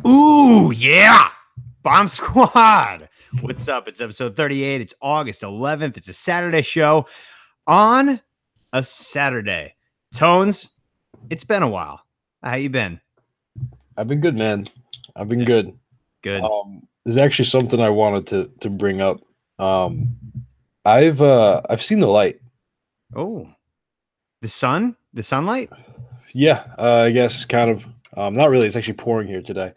Ooh, yeah. Bomb Squad. What's up? It's episode 38. It's August 11th. It's a Saturday show on a Saturday. Tones, it's been a while. How you been? I've been good, man. I've been good. Good. There's actually something I wanted to bring up. I've seen the light. Oh, the sun? The sunlight? Yeah, I guess kind of. Not really. It's actually pouring here today.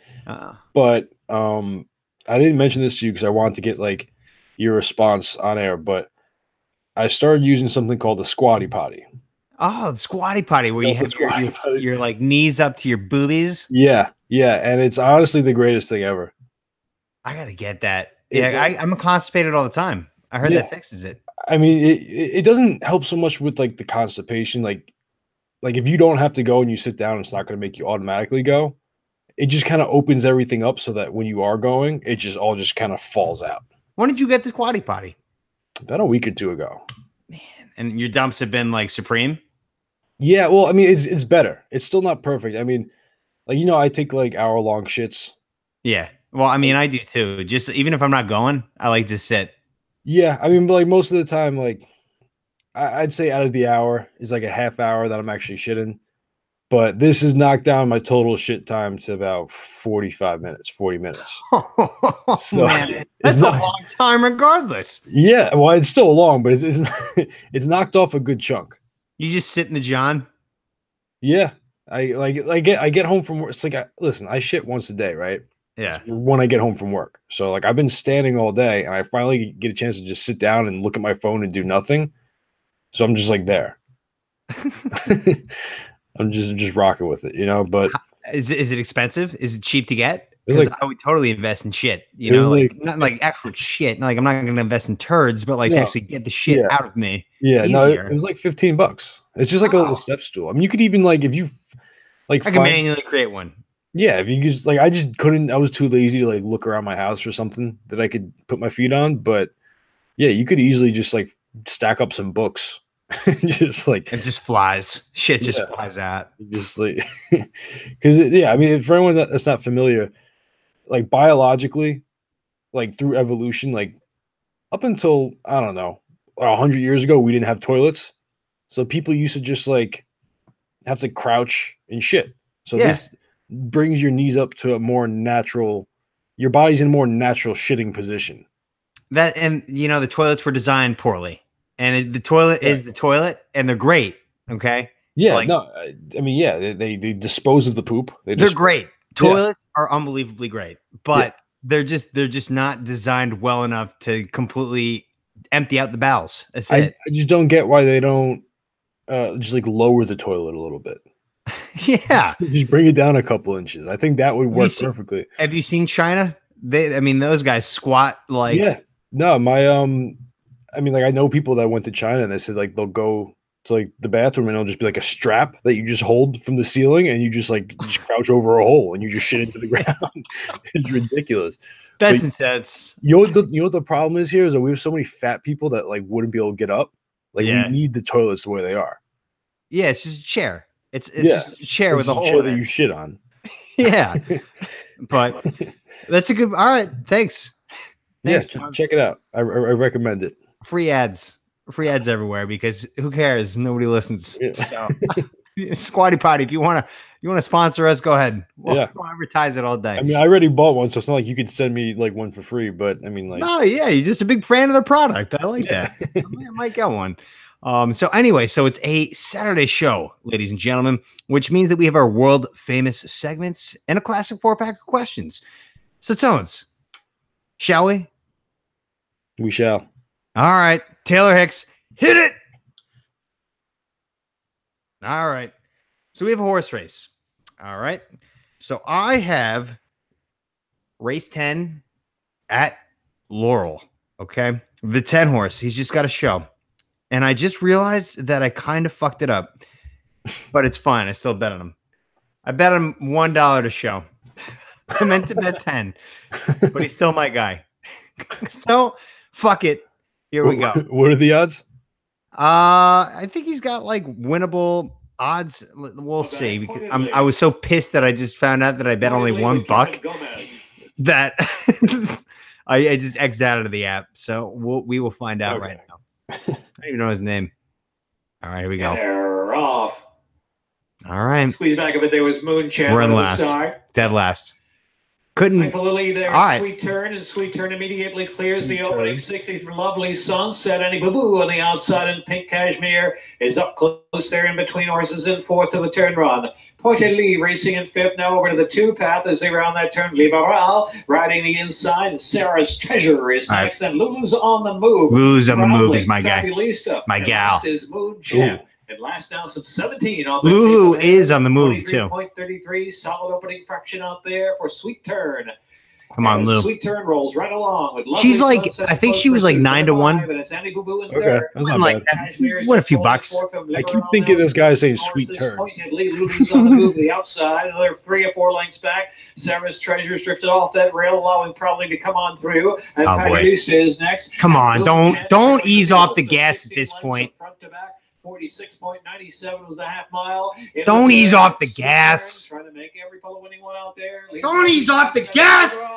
But I didn't mention this to you because I wanted to get like your response on air. But I started using something called the Squatty Potty. Oh, the Squatty Potty, where you have your like knees up to your boobies. Yeah, and it's honestly the greatest thing ever. I gotta get that. Yeah, I'm constipated all the time. I heard that fixes it. I mean, it doesn't help so much with like the constipation. Like if you don't have to go and you sit down, it's not going to make you automatically go. It just kind of opens everything up so that when you are going, it just all just kind of falls out. When did you get the Squatty Potty? About a week or two ago. Man, and your dumps have been like supreme? Yeah, well, I mean, it's better. It's still not perfect. I mean, like, I take like hour-long shits. Yeah. Well, I mean, I do too. Just even if I'm not going, I like to sit. Yeah, I mean, but like most of the time, like I'd say out of the hour is like a half hour that I'm actually shitting. But this has knocked down my total shit time to about 45 minutes, 40 minutes. Oh, so, man, that's a long time regardless. Yeah, well, it's still long, but it's knocked off a good chunk. You just sit in the John? Yeah. I get home from work. It's like, listen, I shit once a day, right? Yeah. When I get home from work. So like I've been standing all day and I finally get a chance to just sit down and look at my phone and do nothing. So I'm just like there. I'm just rocking with it, but is it expensive? Is it cheap to get? Because I would totally invest in shit, not like actual shit. Like I'm not going to invest in turds, but like to actually get the shit out of me. Yeah, easier. No, it was like $15. It's just like a little step stool. I mean, you could even like, if you like, I can manually create one. Yeah, if you just like, I just couldn't. I was too lazy to like look around my house for something that I could put my feet on. But yeah, you could easily just like stack up some books. Just like it just flies. Shit just flies out. Just like because I mean, for anyone that's not familiar, like biologically, like through evolution, like up until I don't know 100 years ago, we didn't have toilets, so people used to just like have to crouch and shit. So this brings your knees up to a more natural. Your body's in a more natural shitting position. That and the toilets were designed poorly. And the toilet is the toilet, and they're great. Okay. Yeah. Like, no. I mean, yeah. They dispose of the poop. They're great. Toilets are unbelievably great, but they're just not designed well enough to completely empty out the bowels. That's it. I just don't get why they don't just like lower the toilet a little bit. Yeah. Just bring it down a couple inches. I think that would work perfectly. Have you seen China? Those guys squat like. Yeah. No, I mean, like I know people that went to China and they said like they'll go to like the bathroom and it'll just be like a strap that you just hold from the ceiling and you just crouch over a hole and you just shit into the ground. It's ridiculous. That's intense. You know what the problem is here is that we have so many fat people that like wouldn't be able to get up. Like we need the toilets the way they are. Yeah, it's just a chair. It's just a chair with a hole that you shit on. Yeah, but that's a good. All right, thanks. Yes, check it out. I recommend it. Free ads everywhere because who cares? Nobody listens. Yeah. So, Squatty Potty, if you want to sponsor us, go ahead. We'll advertise it all day. I mean, I already bought one, so it's not like you could send me like one for free. But I mean, like, no, yeah, you're just a big fan of the product. I like that. I might get one. So anyway, so it's a Saturday show, ladies and gentlemen, which means that we have our world famous segments and a classic 4-pack of questions. So Tones, shall we? We shall. All right, Taylor Hicks, hit it. All right. So we have a horse race. All right. So I have race 10 at Laurel. Okay. The 10 horse. He's just got a show. And I just realized that I kind of fucked it up, but it's fine. I still bet on him. I bet him $1 to show. I meant to bet 10, but he's still my guy. So fuck it. Here we go. What are the odds? I think he's got like winnable odds, we'll see. Because I was so pissed that I just found out that I bet only $1 that I just X'd out of the app. So we will find out right now. I don't even know his name. All right, here we go. They're off. All right. Squeeze back a bit. There was Moonshine. We're in last. Dead last. Couldn't. Thankfully, there's right. Sweet Turn, and Sweet Turn immediately clears the opening 60 from Lovely Sunset. Annie Boo Boo on the outside, and Pink Cashmere is up close there in between horses in fourth of the turn run. Pointed Lee racing in fifth, now over to the two path as they round that turn. Liberal riding the inside, and Sarah's Treasure is next, and Lulu's on the move. Lulu's on the move is my guy. My gal. Last is Moon Champ. And last down, some 17 on Lulu is on the move, too. 33, solid opening fraction out there for Sweet Turn. Come on, Lou. Sweet Turn rolls right along. With she's like, I think she was like 9-1. And it's Annie Boo Boo in Okay, third. that's not like bad. What a few bucks. I keep thinking this guy saying Sweet Turn. Lulu's on the move to the outside. Another 3 or 4 lengths back. Sarah's Treasure's drifted off that rail, allowing probably to come on through. And Patrice is next. Come on, don't ease off the gas at this point. 46.97 was the half mile. Don't ease off the gas. Trying to make every pole winning one out there. Don't ease off the gas.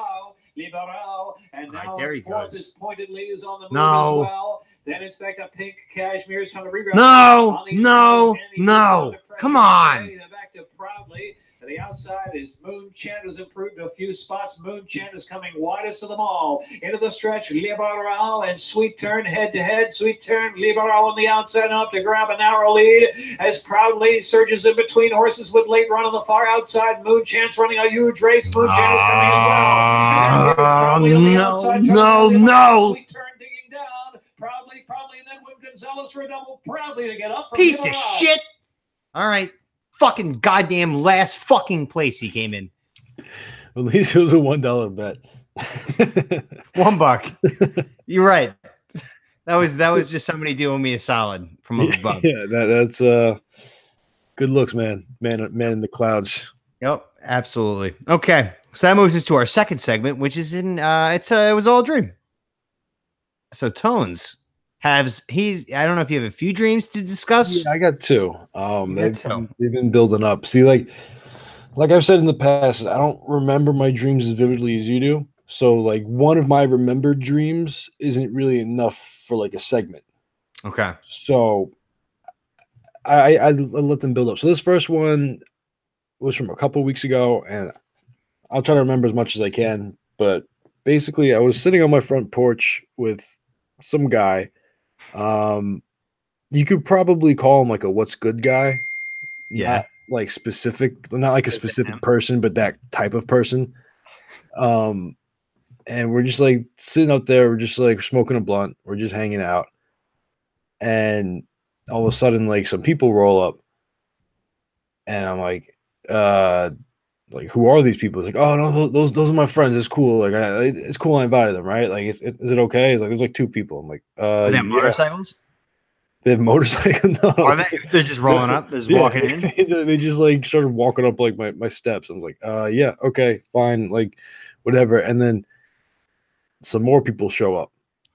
Liberal, and now there he goes. This pointedly is on the move No. as well. Then it's back up Pink Cashmere is trying to rebound. No. Come on. Back to Proudly. To the outside is Moonshine, who's improved a few spots. Moonshine is coming widest of them all. Into the stretch, Liberal and Sweet Turn head to head. Sweet Turn, Liberal on the outside up to grab a narrow lead as Proudly surges in between horses with late run on the far outside. Moonshine's running a huge race. Moonshine is coming as well. No. Sweet Turn digging down. Proudly, and then Wim Gonzalez for a double. Proudly to get up. Piece of shit. All right. Fucking goddamn last fucking place he came in. At least it was a $1 bet. $1. You're right. That was just somebody doing me a solid from up above. Yeah, that's good looks, man. Man in the clouds. Yep, absolutely. Okay, so that moves us to our second segment, which is in it was all a dream. So Tones I don't know if you have a few dreams to discuss. Yeah, I got 2. They've been building up. See, like I've said in the past, I don't remember my dreams as vividly as you do. So like one of my remembered dreams isn't really enough for like a segment. Okay. So I let them build up. So this first one was from a couple weeks ago, and I'll try to remember as much as I can. But basically, I was sitting on my front porch with some guy. You could probably call him like a what's good guy. Yeah. Not like a specific person, but that type of person. And we're just like sitting out there, we're just like smoking a blunt, we're just hanging out. And all of a sudden, like some people roll up, and I'm like, who are these people? It's like, oh no, those are my friends. It's cool. Like, it's cool. I invited them, right? Like, is it okay? It's like there's like 2 people. I'm like, they have motorcycles. They have motorcycles. No. Are they're just rolling up, just walking in. They just like started walking up like my steps. I was like, yeah, okay, fine, like whatever. And then some more people show up.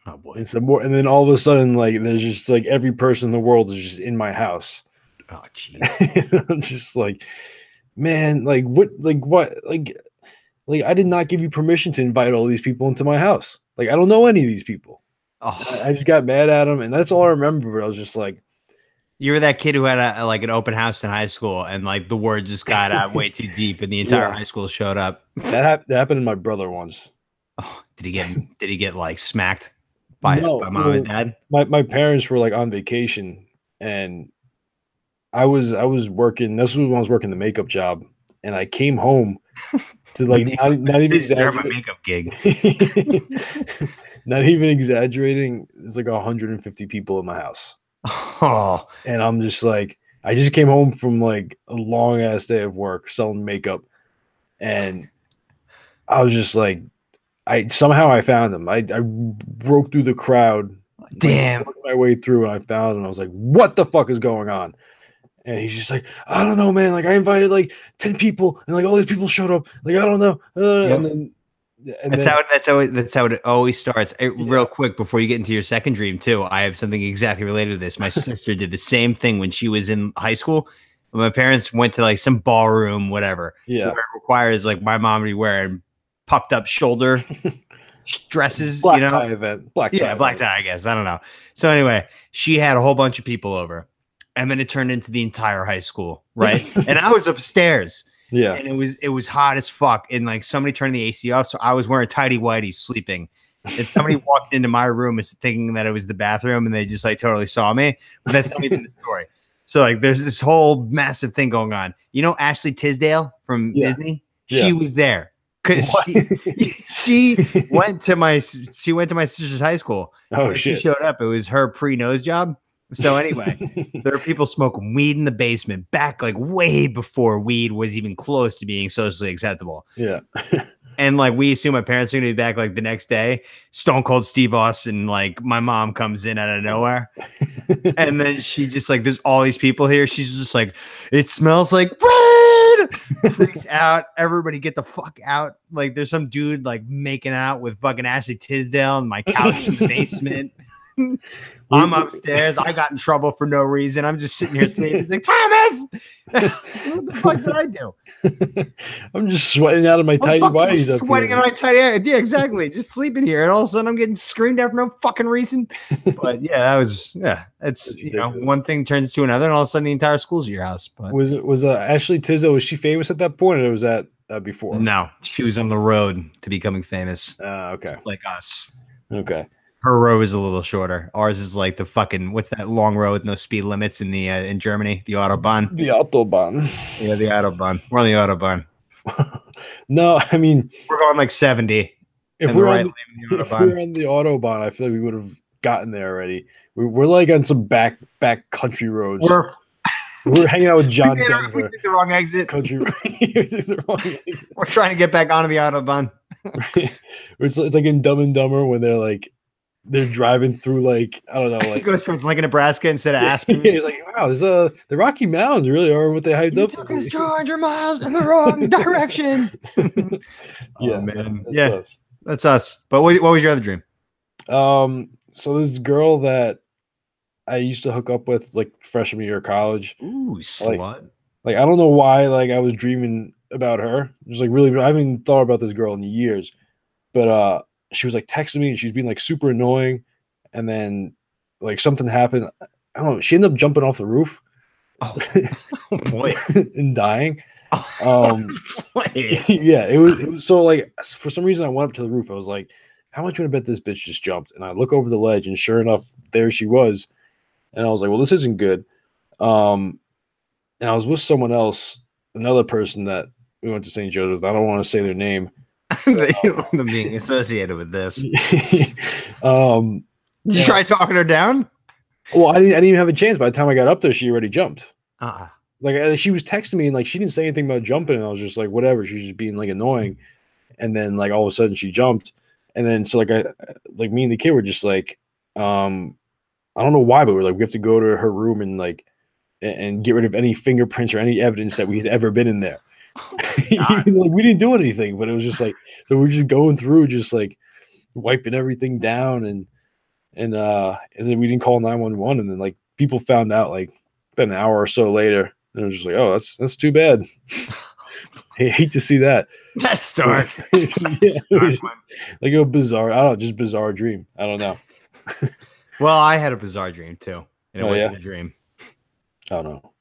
Oh boy. And some more, and then all of a sudden, like there's just like every person in the world is just in my house. Oh jeez. I'm just like, man, like what, I did not give you permission to invite all these people into my house. Like, I don't know any of these people. Oh. I just got mad at them, and that's all I remember. But I was just like, you were that kid who had an open house in high school, and like the word just got out way too deep, and the entire high school showed up. That happened to my brother once. Oh, did he get like smacked by mom and dad? My parents were like on vacation, and I was working. This was when I was working the makeup job, and I came home to like not even exaggerating. My makeup gig. Not even exaggerating. There's like 150 people in my house. Oh, and I'm just like, I just came home from like a long ass day of work selling makeup, and I was just like, I found him. I broke through the crowd. Damn, worked my way through, and I found him. I was like, what the fuck is going on? And he's just like, I don't know, man. Like, I invited like 10 people, and like all these people showed up. Like, I don't know. That's how it always starts. Real quick before you get into your second dream too, I have something exactly related to this. My sister did the same thing when she was in high school. My parents went to like some ballroom, whatever. Yeah. Where it requires like my mom to be wearing puffed up shoulder dresses, Black you know? tie event. Black tie. Yeah, black event. tie, I guess. I don't know. So anyway, she had a whole bunch of people over. And then it turned into the entire high school, right? And I was upstairs. Yeah. And it was hot as fuck. And like somebody turned the AC off. So I was wearing tidy whities sleeping. And somebody walked into my room thinking that it was the bathroom and they just like totally saw me. But that's not even the story. So like there's this whole massive thing going on. You know Ashley Tisdale from Disney? Yeah. She was there. Because she went to my sister's high school. Oh when shit. She showed up. It was her pre-nose job. So anyway, there are people smoking weed in the basement back like way before weed was even close to being socially acceptable. Yeah. And like we assume my parents are gonna be back like the next day. Stone Cold Steve Austin, like my mom comes in out of nowhere. And then she just like, there's all these people here. She's just like, it smells like bread. Freaks out. Everybody get the fuck out. Like there's some dude like making out with fucking Ashley Tisdale on my couch in the basement. I'm upstairs. I got in trouble for no reason. I'm just sitting here sleeping. It's like, Thomas, what the fuck did I do? I'm just sweating out of my tidy whities. Sweating in my tidy. Yeah, exactly. Just sleeping here, and all of a sudden I'm getting screamed at for no fucking reason. But yeah, that was It's you know, one thing turns to another, and all of a sudden the entire school's at your house. But was Ashley Tisdale, was she famous at that point, or was that before? No, she was on the road to becoming famous. Okay, like us. Okay. Her road is a little shorter. Ours is like the fucking what's that long road with no speed limits in the in Germany? The Autobahn. The Autobahn. Yeah, the Autobahn. We're on the Autobahn. No, I mean we're going like 70. If we're on the Autobahn, I feel like we would have gotten there already. We're like on some back country roads. We're hanging out with John Denver. We took the wrong exit. Country. We're trying to get back onto the Autobahn. It's like in Dumb and Dumber when they're driving through like I don't know, like it goes from Lincoln, Nebraska instead of Aspen. Yeah, he's like, wow, the Rocky Mountains really are what they hyped up. Took us 200 miles in the wrong direction. Yeah, man. That's us. But what was your other dream? So this girl that I used to hook up with like freshman year of college. Ooh, slut. Like I don't know why like I was dreaming about her. Just like really, I haven't thought about this girl in years, but she was like texting me and she was being like super annoying, and then like something happened. I don't know. She ended up jumping off the roof. Oh boy, and dying. Yeah, it was so like for some reason I went up to the roof. I was like, how much would I bet this bitch just jumped? And I look over the ledge, and sure enough, there she was. And I was like, well, this isn't good. And I was with someone else, another person that we went to St. Joseph's. I don't want to say their name. Them being associated with this. Did you try talking her down? Well, I didn't even have a chance. By the time I got up there, she already jumped. Like she was texting me and like she didn't say anything about jumping, and I was just like, whatever. She was just being like annoying, and then like all of a sudden she jumped, and then so like me and the kid were just like, I don't know why, but we're like we have to go to her room and like and get rid of any fingerprints or any evidence that we had ever been in there. Even, like, we didn't do anything, but it was just like so we're just going through, just like wiping everything down, and then we didn't call 911, and then like people found out like about an hour or so later, and it was just like, oh, that's too bad. I hate to see that. That's dark. It was like a bizarre, I don't know, just bizarre dream. I don't know. Well, I had a bizarre dream too, and it wasn't a dream. Oh no.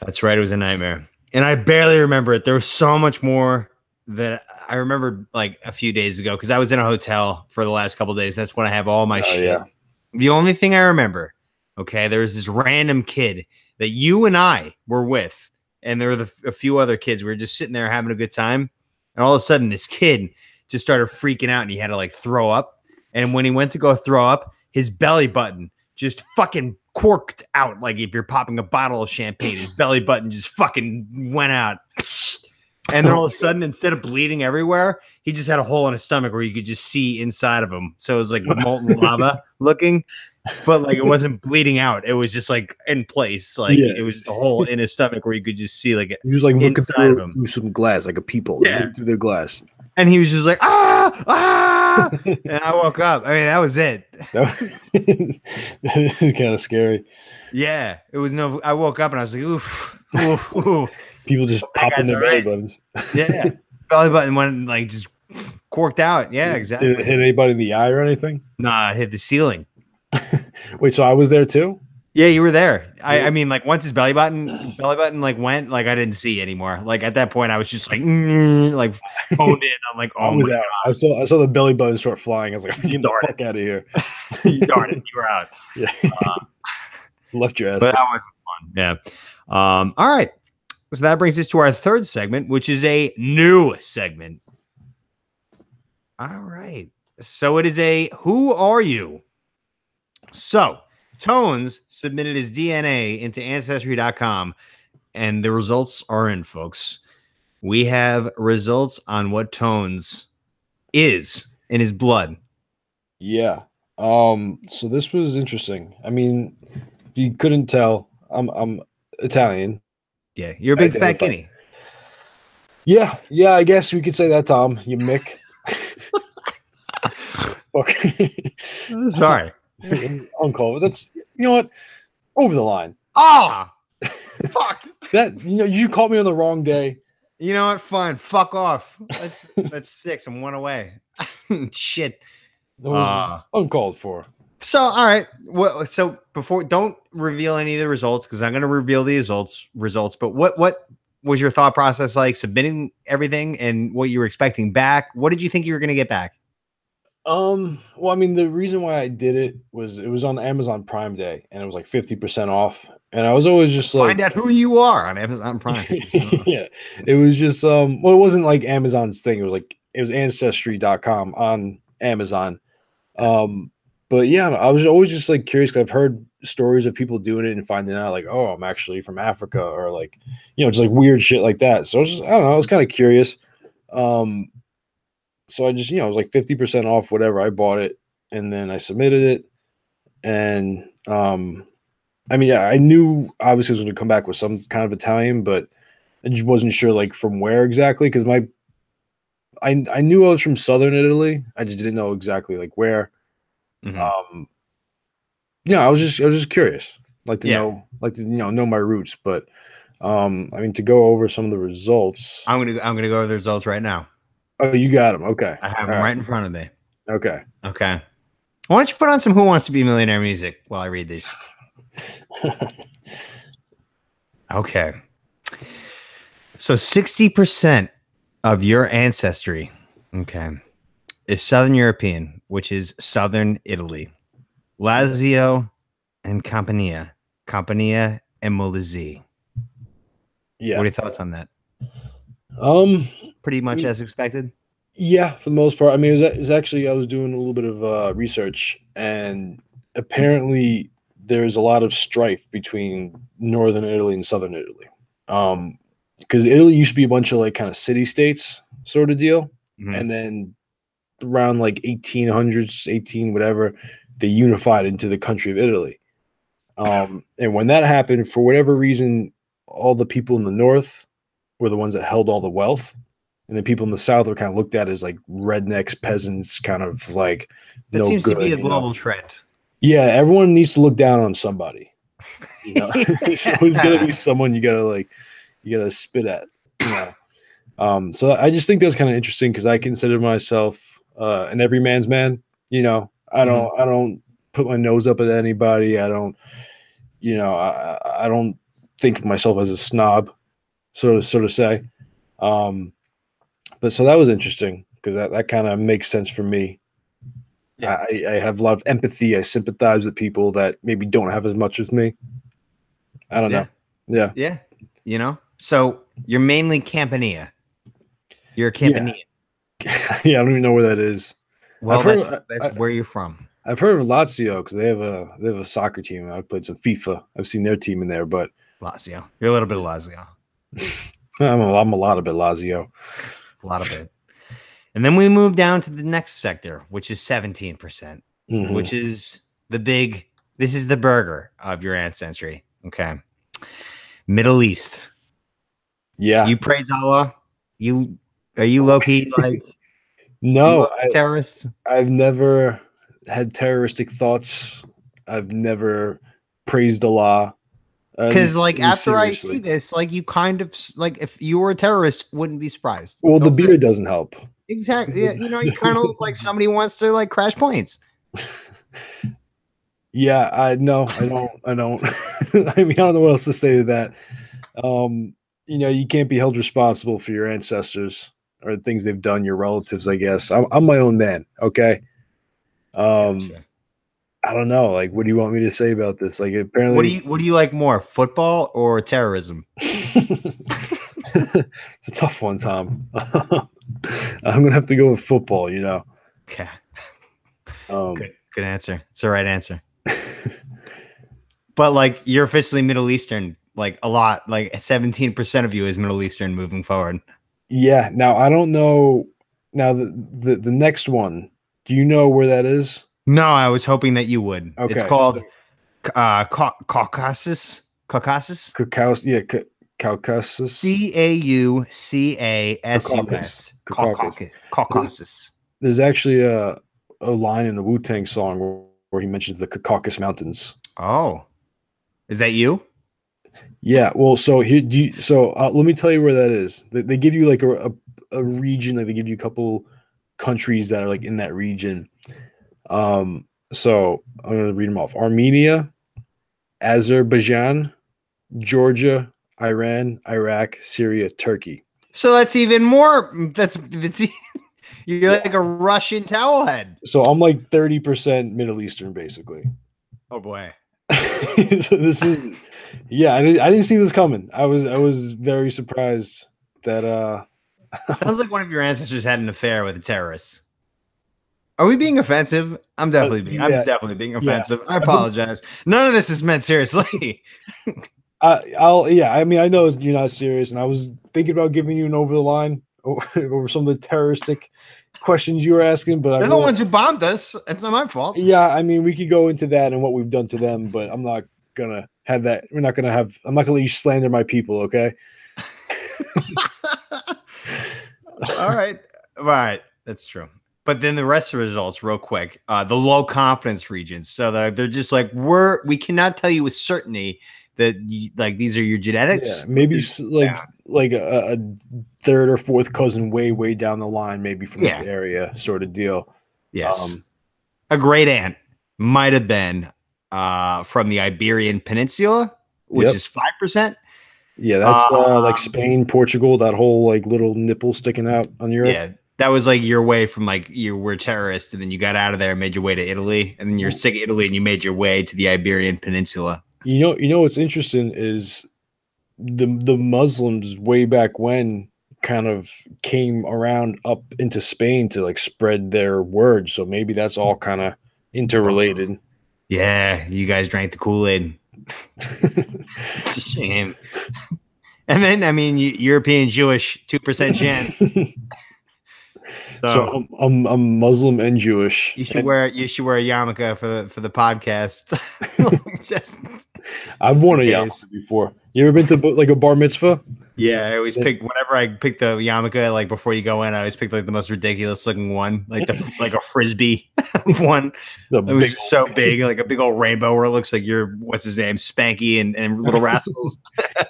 That's right. It was a nightmare. And I barely remember it. There was so much more that I remember like a few days ago because I was in a hotel for the last couple of days. That's when I have all my shit. Yeah. The only thing I remember, okay, there was this random kid that you and I were with, and there were a few other kids. We were just sitting there having a good time. And all of a sudden, this kid just started freaking out and he had to like throw up. And when he went to go throw up, his belly button just fucking corked out. Like if you're popping a bottle of champagne, his belly button just fucking went out. And then all of a sudden, instead of bleeding everywhere, he just had a hole in his stomach where you could just see inside of him. So it was like molten lava looking, but like it wasn't bleeding out. It was just like in place. Like it was a hole in his stomach where you could just see like he was like looking inside of him through some glass, like a peephole. Yeah, through the glass. And he was just like, ah, ah! And I woke up. I mean, that was it. That is kind of scary. Yeah, it was no. I woke up and I was like, oof, oof, oof. People just popping their belly buttons. Yeah, belly button went like just corked out. Yeah, exactly. Did it hit anybody in the eye or anything? Nah, it hit the ceiling. Wait, so I was there too? Yeah, you were there. I mean, like once his belly button like went, like I didn't see anymore. Like at that point, I was just like, like phoned in. I'm like, oh I was my out. God. I saw the belly button start flying. I was like, get the Darn fuck out of here. Darn it, you were out. Yeah. Left your ass. But that wasn't fun. Yeah. All right. So that brings us to our third segment, which is a new segment. All right. So it is a Who Are You? So Tones submitted his DNA into Ancestry.com, and the results are in, folks. We have results on what Tones is in his blood. Yeah. So this was interesting. I mean, if you couldn't tell, I'm Italian. Yeah, you're a big fat Identify. guinea. Yeah, I guess we could say that, Tom. You Mick. Okay. Sorry. Uncalled. That's, you know what? Over the line. Ah, fuck. That, you caught me on the wrong day. You know what? Fine. Fuck off. That's 6. I'm 1 away. Shit. That was uncalled for. So, all right. Well, so don't reveal any of the results because I'm going to reveal the results. But what was your thought process like submitting everything and what you were expecting back? What did you think you were going to get back? Well, I mean, the reason why I did it was on Amazon Prime Day and it was like 50% off. And I was always just like, find out who you are on Amazon Prime. Yeah, it was just well, it wasn't like Amazon's thing. It was Ancestry.com on Amazon. But yeah, I was always just like curious because I've heard stories of people doing it and finding out like, oh, I'm actually from Africa, or like, just like weird shit like that. So I was just, I don't know, I was kind of curious. So I just, I was like 50% off whatever. I bought it and then I submitted it. And I mean, yeah, I knew obviously it was going to come back with some kind of Italian, but I just wasn't sure like from where exactly because I knew I was from Southern Italy. I just didn't know exactly like where. Mm-hmm. I was just curious, like to know my roots. But I mean, to go over some of the results, I'm gonna go over the results right now. Oh, you got them. Okay, I have them right in front of me. Okay. Why don't you put on some Who Wants to Be a Millionaire music while I read these? Okay. So 60% of your ancestry, is Southern European, which is Southern Italy, Lazio, and Campania and Molise. Yeah. What are your thoughts on that? Pretty much as expected. Yeah, for the most part. I mean, it was actually I was doing a little bit of research, and apparently there's a lot of strife between Northern Italy and Southern Italy. Because Italy used to be a bunch of like kind of city states sort of deal, and then around like 1800s, 18 whatever, they unified into the country of Italy. And when that happened, for whatever reason, all the people in the north were the ones that held all the wealth. And the people in the South were kind of looked at as like rednecks, peasants, kind of like that seems to be a global trend. Yeah, everyone needs to look down on somebody. There's always gonna be someone you gotta spit at. So I just think that's kind of interesting because I consider myself an everyman's man. I don't put my nose up at anybody. I don't, I don't think of myself as a snob, sort of say. But so that was interesting because that kind of makes sense for me. Yeah. I have a lot of empathy. I sympathize with people that maybe don't have as much as me. I don't know. Yeah. Yeah. So you're mainly Campania. You're a Campanian. Yeah, I don't even know where that is. Well, that's where you're from. I've heard of Lazio because they have a soccer team. I've played some FIFA. I've seen their team in there, but Lazio. You're a little bit of Lazio. I'm a lot of it Lazio. A lot of it. And then we move down to the next sector, which is 17%, which is this is the burger of your ancestry. Okay. Middle East. Yeah. You praise Allah. Are you low-key like No, terrorists. I've never had terroristic thoughts. I've never praised Allah. Because like after I seriously. see this, like you kind of like if you were a terrorist, wouldn't be surprised. Well, No the offense. beard doesn't help. Exactly. Yeah, you know, you kind of look like somebody wants to like crash planes. Yeah, I don't. I mean, I don't know what else to say to that. You know, you can't be held responsible for your ancestors or the things they've done, your relatives, I guess. I'm my own man, okay? Gotcha. I don't know. Like, what do you want me to say about this? Like, apparently, What do you like more, football or terrorism? it's a tough one, Tom. I'm gonna have to go with football. You know. Okay. Um, Good answer. It's the right answer. But like you're officially Middle Eastern, like a lot, like 17% of you is Middle Eastern moving forward. Yeah. Now I don't know. Now the next one. Do you know where that is? No, I was hoping that you would. Okay, It's called Caucasus. Caucasus. Caucasus. Yeah, Caucasus. Caucasus. Caucasus. There's actually a line in the Wu-Tang song where he mentions the Caucasus Mountains. Oh, is that you? Yeah. Well, so here, let me tell you where that is. They give you like a region, like they give you a couple countries that are like in that region. So I'm gonna read them off: Armenia, Azerbaijan, Georgia, Iran, Iraq, Syria, Turkey. So that's even more. That's you're like a Russian towelhead. So I'm like 30% Middle Eastern, basically. Oh boy. So this is, yeah. I didn't see this coming. I was very surprised that. Sounds like one of your ancestors had an affair with a terrorist. Are we being offensive? I'm definitely being. I'm definitely being offensive. I apologize. None of this is meant seriously. Yeah. I mean, I know you're not serious, and I was thinking about giving you an over the line over some of the terroristic questions you were asking, but they're the ones who bombed us. It's not my fault. Yeah, I mean, we could go into that and what we've done to them, but I'm not gonna have that. I'm not gonna let you slander my people, okay? All right, that's true. But then the rest of the results, real quick, the low confidence regions. So they're just like we cannot tell you with certainty that like these are your genetics. Yeah, maybe like a third or fourth cousin way down the line, maybe from the area, sort of deal. Yes, a great aunt might have been from the Iberian Peninsula, which is 5%. Yeah, that's like Spain, Portugal, that whole like little nipple sticking out on Europe. Yeah, that was like your way from like you were terrorist, and then you got out of there and made your way to Italy, and then you're sick of Italy and you made your way to the Iberian Peninsula. You know what's interesting is the Muslims way back when kind of came around up into Spain to like spread their word. So maybe that's all kind of interrelated. Yeah, you guys drank the Kool-Aid. It's a shame. And then, I mean, European Jewish 2% chance. So I'm Muslim and Jewish. You should wear a yarmulke for the podcast. I've worn a yarmulke before. You ever been to like a bar mitzvah? Yeah, I always pick whenever I pick the yarmulke. Like before you go in, I always pick like the most ridiculous looking one, like like a frisbee one. It was so big, like a big old rainbow, where it looks like you're what's his name, Spanky and Little Rascals.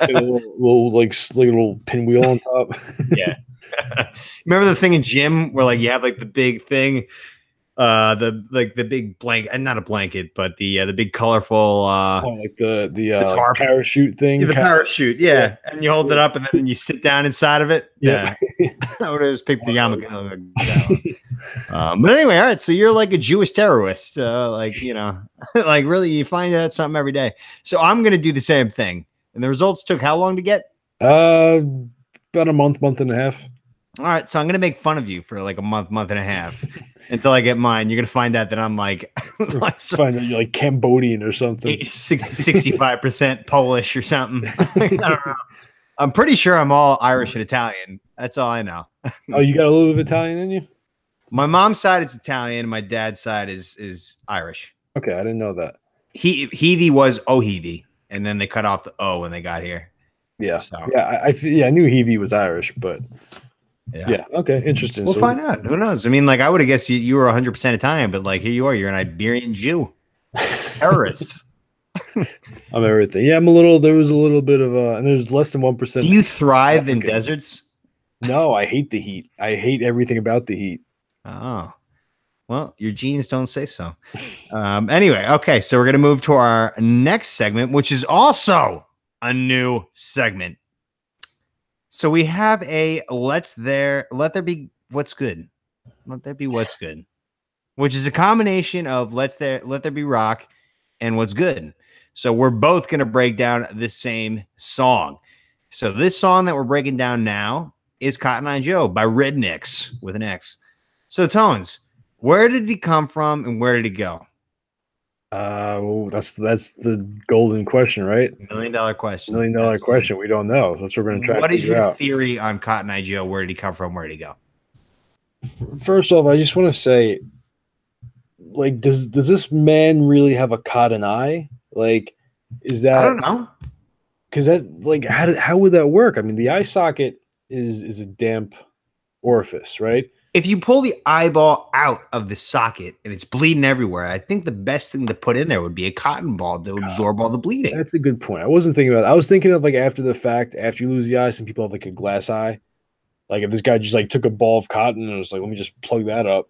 a little like a little pinwheel on top. Yeah. Remember the thing in gym where like you have like the big thing, the big blanket, and not a blanket, but the big colorful like the parachute thing. The parachute, yeah. And you hold it up and then you sit down inside of it. Yeah. I would have just picked the yarmulke. But anyway, all right. So you're like a Jewish terrorist, like you know, like really you find out something every day. So I'm gonna do the same thing. And the results took how long to get? About a month and a half. All right, so I'm gonna make fun of you for like a month and a half until I get mine. You're gonna find out that I'm like, find that you're like Cambodian or something, 65% Polish or something. I don't know. I'm pretty sure I'm all Irish and Italian. That's all I know. Oh, you got a little bit of Italian in you? My mom's side is Italian, and my dad's side is Irish. Okay, I didn't know that. Heavey was O'Heavey, and then they cut off the O when they got here. Yeah, so. I knew Heavey was Irish, but Yeah. Okay. Interesting. We'll So find out. Who knows? I mean, like, I would have guessed you were 100% Italian, but like, here you are. You're an Iberian Jew. Terrorist. I'm everything. Yeah, I'm a little. There was a little bit of and there's less than 1%. Do you thrive in African. deserts? No, I hate the heat. I hate everything about the heat. Oh, well, your genes don't say so. Anyway, okay, so we're gonna move to our next segment, which is also a new segment. So we have a let there be what's good. Let there be what's good, which is a combination of let there be rock and what's good. So we're both gonna break down the same song. So this song that we're breaking down now is Cotton Eye Joe by Rednecks with an X. So Tones, where did he come from and where did he go? That's the golden question, right? $1 million question. $1 million question. We don't know. That's what we're going to try. What to is figure your out. theory on Cotton Eye Joe? Where did he come from? Where did he go? First off, I just want to say, like, does this man really have a cotton eye? Like, is that? I don't know. Because that, like, how would that work? I mean, the eye socket is a damp orifice, right? If you pull the eyeball out of the socket and it's bleeding everywhere, I think the best thing to put in there would be a cotton ball to absorb all the bleeding. That's a good point. I wasn't thinking about it. I was thinking of, like, after the fact, after you lose the eye, some people have, like, a glass eye. Like, if this guy just, like, took a ball of cotton and was like, let me just plug that up.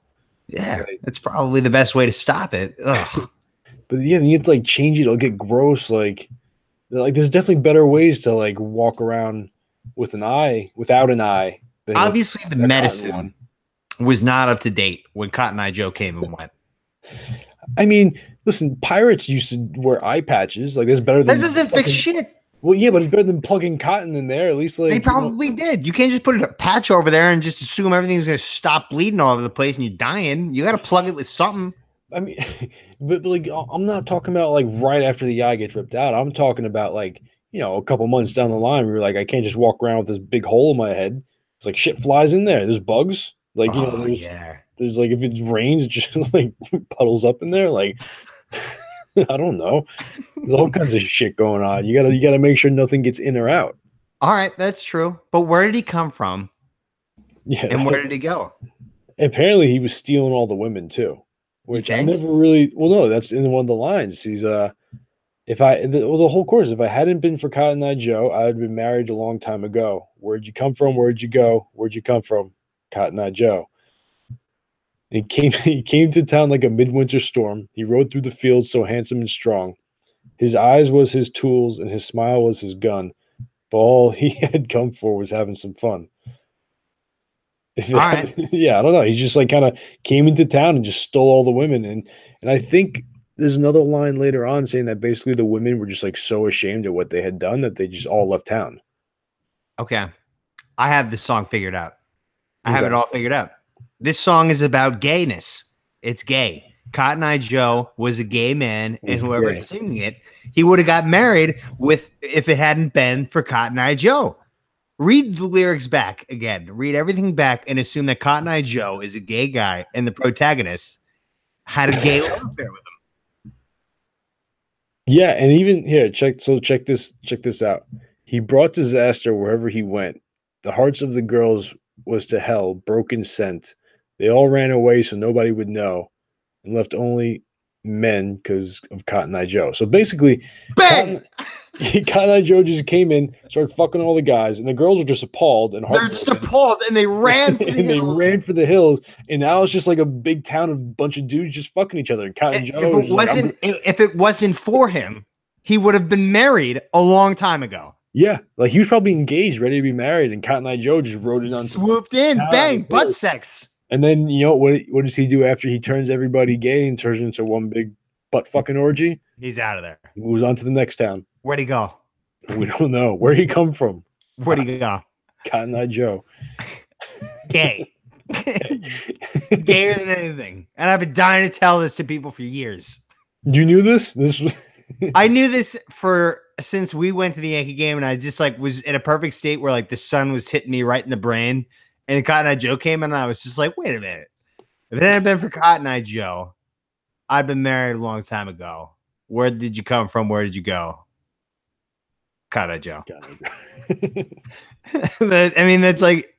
Yeah, that's probably the best way to stop it. Ugh. But yeah, you have to, like, change it. It'll get gross. Like, there's definitely better ways to, like, walk around with an eye, without an eye. Obviously, the medicine was not up to date when Cotton Eye Joe came and went. I mean, listen, pirates used to wear eye patches. Like, that's better than that doesn't fix shit. Well, yeah, but it's better than plugging cotton in there. At least, like, they probably did. You can't just put a patch over there and just assume everything's gonna stop bleeding all over the place and you're dying. You got to plug it with something. I mean, but like, I'm not talking about like right after the eye gets ripped out. I'm talking about like, you know, a couple months down the line where you're like, I can't just walk around with this big hole in my head. It's like shit flies in there. There's bugs. Like, you know, there's like, if it rains, it just like puddles up in there. Like, I don't know. There's all kinds of shit going on. You gotta make sure nothing gets in or out. All right, that's true. But where did he come from? Yeah. And where did he go? Apparently he was stealing all the women too. Which I never really no, that's in one of the lines. He's the whole course, if I hadn't been for Cotton Eye Joe, I would have been married a long time ago. Where'd you come from? Where'd you go? Where'd you come from? Cotton Eye Joe. He came to town like a midwinter storm. He rode through the fields so handsome and strong. His eyes was his tools and his smile was his gun. But all he had come for was having some fun. All right. Yeah, I don't know. He just like kind of came into town and just stole all the women. And I think there's another line later on saying that basically the women were just like so ashamed of what they had done that they just all left town. Okay. I have this song figured out. I have it all figured out. This song is about gayness. It's gay. Cotton Eye Joe was a gay man, and whoever's singing it, he would have got married if it hadn't been for Cotton Eye Joe. Read the lyrics back again. Read everything back and assume that Cotton Eye Joe is a gay guy and the protagonist had a gay love affair with him. Yeah, and even here, check this out. He brought disaster wherever he went. The hearts of the girls was to hell, broken scent. They all ran away so nobody would know, and left only men because of Cotton Eye Joe. So basically, Bang! Cotton Eye Joe just came in, started fucking all the guys, and the girls were just appalled and they're just appalled, and they ran for the hills. They ran for the hills, and now it's just like a big town of a bunch of dudes just fucking each other. And Cotton Joe, if it wasn't for him, he would have been married a long time ago. Yeah, like he was probably engaged, ready to be married, and Cotton Eye Joe just rode it on, swooped in, bang, butt sex. And then you know what does he do after he turns everybody gay and turns into one big butt fucking orgy? He's out of there. He moves on to the next town. Where'd he go? We don't know. Where'd he come from? Where'd he go? Cotton Eye Joe. Gay. Gayer than anything. And I've been dying to tell this to people for years. You knew this? I knew this since we went to the Yankee game, and I just like was in a perfect state where like the sun was hitting me right in the brain. And Cotton Eye Joe came in, and I was just like, wait a minute. If it hadn't been for Cotton Eye Joe, I'd been married a long time ago. Where did you come from? Where did you go? Cotton Eye Joe. I mean, that's like,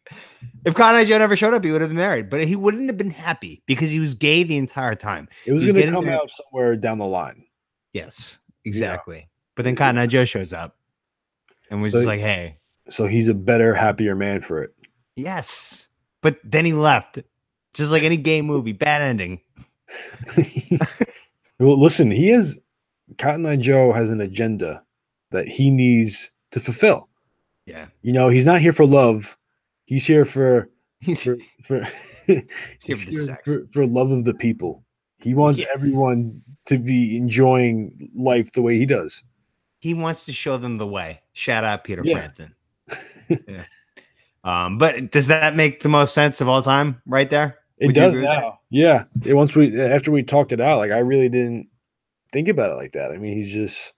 If Cotton Eye Joe never showed up, he would have been married, but he wouldn't have been happy because he was gay the entire time. It was He was going to getting come married. out somewhere down the line. Yes, exactly. But then Cotton Eye Joe shows up and was So- just like, hey, So he's a better, happier man for it. yes. But then he left. Just like any gay movie, bad ending. Well, listen, Cotton Eye Joe has an agenda that he needs to fulfill. Yeah. You know, he's not here for love. He's here for He's for here he's for the here sex. for love of the people. He wants Yeah. everyone to be enjoying life the way he does. He wants to show them the way. Shout out Peter Yeah. Frampton. Yeah. But does that make the most sense of all time right there? It Would you does agree with that? now. Yeah. After we talked it out, like I really didn't think about it like that. I mean, he's just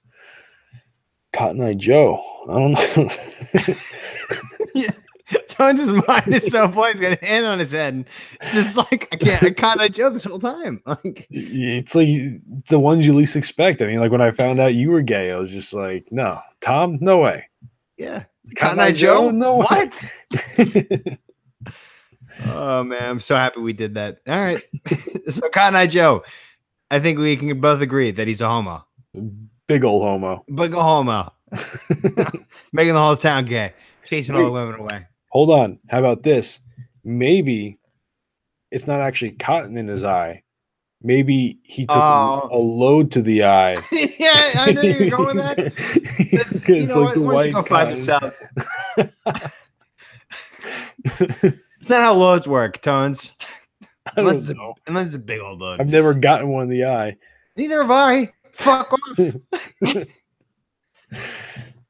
Cotton Eye Joe. I don't know. Tones' mind is so funny. He's got a hand on his head. And just like, I can't joke this whole time. Like, It's like the ones you least expect. I mean, like when I found out you were gay, I was just like, no, Tom, no way. yeah. Cotton Eye Joe? No way. What? Oh, man. I'm so happy we did that. All right. So, Cotton Eye Joe, I think we can both agree that he's a homo. Big old homo. Big homo. Making the whole town gay. Chasing all the women away. Hold on. How about this? Maybe it's not actually cotton in his eye. Maybe he took Oh. a load to the eye. Yeah, I know you're going with that. That's, you It's know like what? the Why don't you white go find this cotton. out? It's not how loads work, Tones. I Unless don't it's, a, know. unless it's a big old load. I've never gotten one in the eye. Neither have I. Fuck off.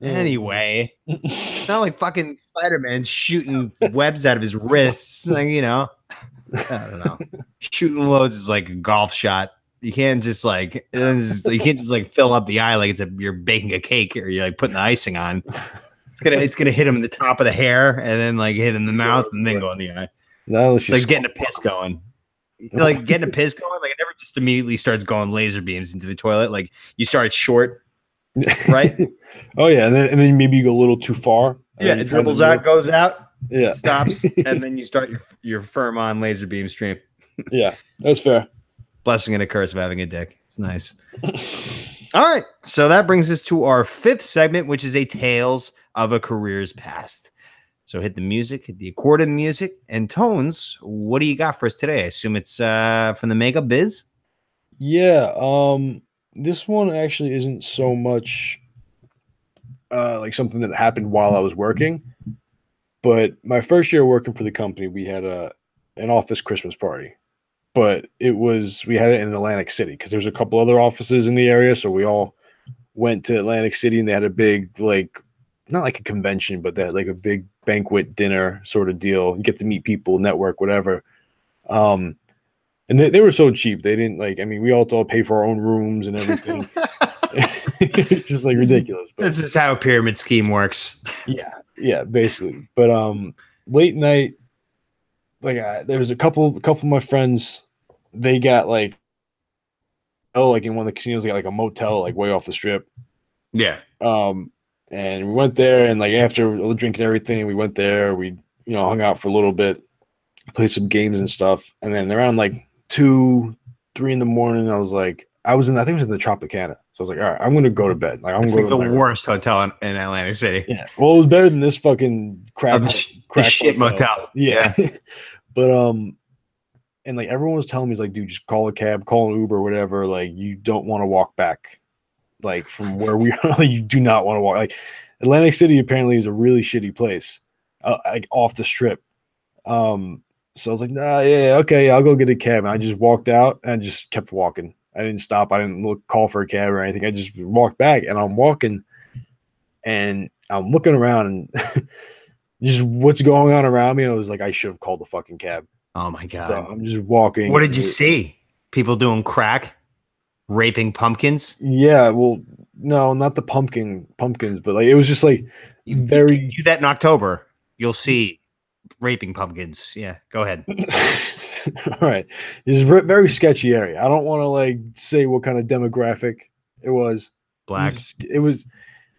Anyway, it's not like fucking Spider-Man shooting webs out of his wrists. Like, you know, I don't know. Shooting loads is like a golf shot. You can't just like you can't just like fill up the eye like you're baking a cake or you're like putting the icing on. It's gonna hit him in the top of the hair and then like hit him in the mouth and then go in the eye. No, It's like getting a piss going. Like getting a piss going, like it never just immediately starts going laser beams into the toilet. Like you start short, right? Oh yeah, and then maybe you go a little too far. and Yeah, then it you find dribbles the out, goes out, Yeah, stops, and then you start your firm on laser beam stream. yeah, that's fair. Blessing and a curse of having a dick. It's nice. All right, so that brings us to our fifth segment, which is a Tales of a Career's Past. So hit the music, hit the accordion music, and Tones. What do you got for us today? I assume it's from the Mega Biz. Yeah, this one actually isn't so much like something that happened while I was working, but my first year working for the company, we had an office Christmas party, but we had it in Atlantic City because there's a couple other offices in the area, so we all went to Atlantic City and they had a big not like a convention, but they had like a big banquet dinner sort of deal. You get to meet people, network, whatever. And they were so cheap. They didn't we all pay for our own rooms and everything. It's just like ridiculous. But That's just how a pyramid scheme works. yeah, basically. But late night, there was a couple of my friends. They got in one of the casinos, they got like a motel way off the strip. Yeah. And we went there, and after all the drinking and everything, we went there. We hung out for a little bit, played some games and stuff. And then around 2, 3 in the morning, I think it was in the Tropicana. So I was like, all right, I'm gonna go to bed. I'm It's going like to the worst hotel in Atlantic City. Yeah. Well, it was better than this fucking crap. The shit motel. Yeah. But and everyone was telling me, dude, just call a cab, call an Uber, whatever. You don't want to walk back. From where we are, you do not want to walk. Atlantic City apparently is a really shitty place, off the strip. So I was like, nah, yeah, okay, I'll go get a cab. And I just walked out and just kept walking. I didn't stop. I didn't call for a cab or anything. I just walked back, and I'm walking, and I'm looking around, and just what's going on around me. And I was like, I should have called the fucking cab. Oh my god! So I'm just walking. What did you see? People doing crack, raping pumpkins. Yeah, well, no, not the pumpkins, but it was just You very. do that in October. You'll see raping pumpkins. Yeah, go ahead. All right, this is a very sketchy area. I don't want to say what kind of demographic it was. Black. It was.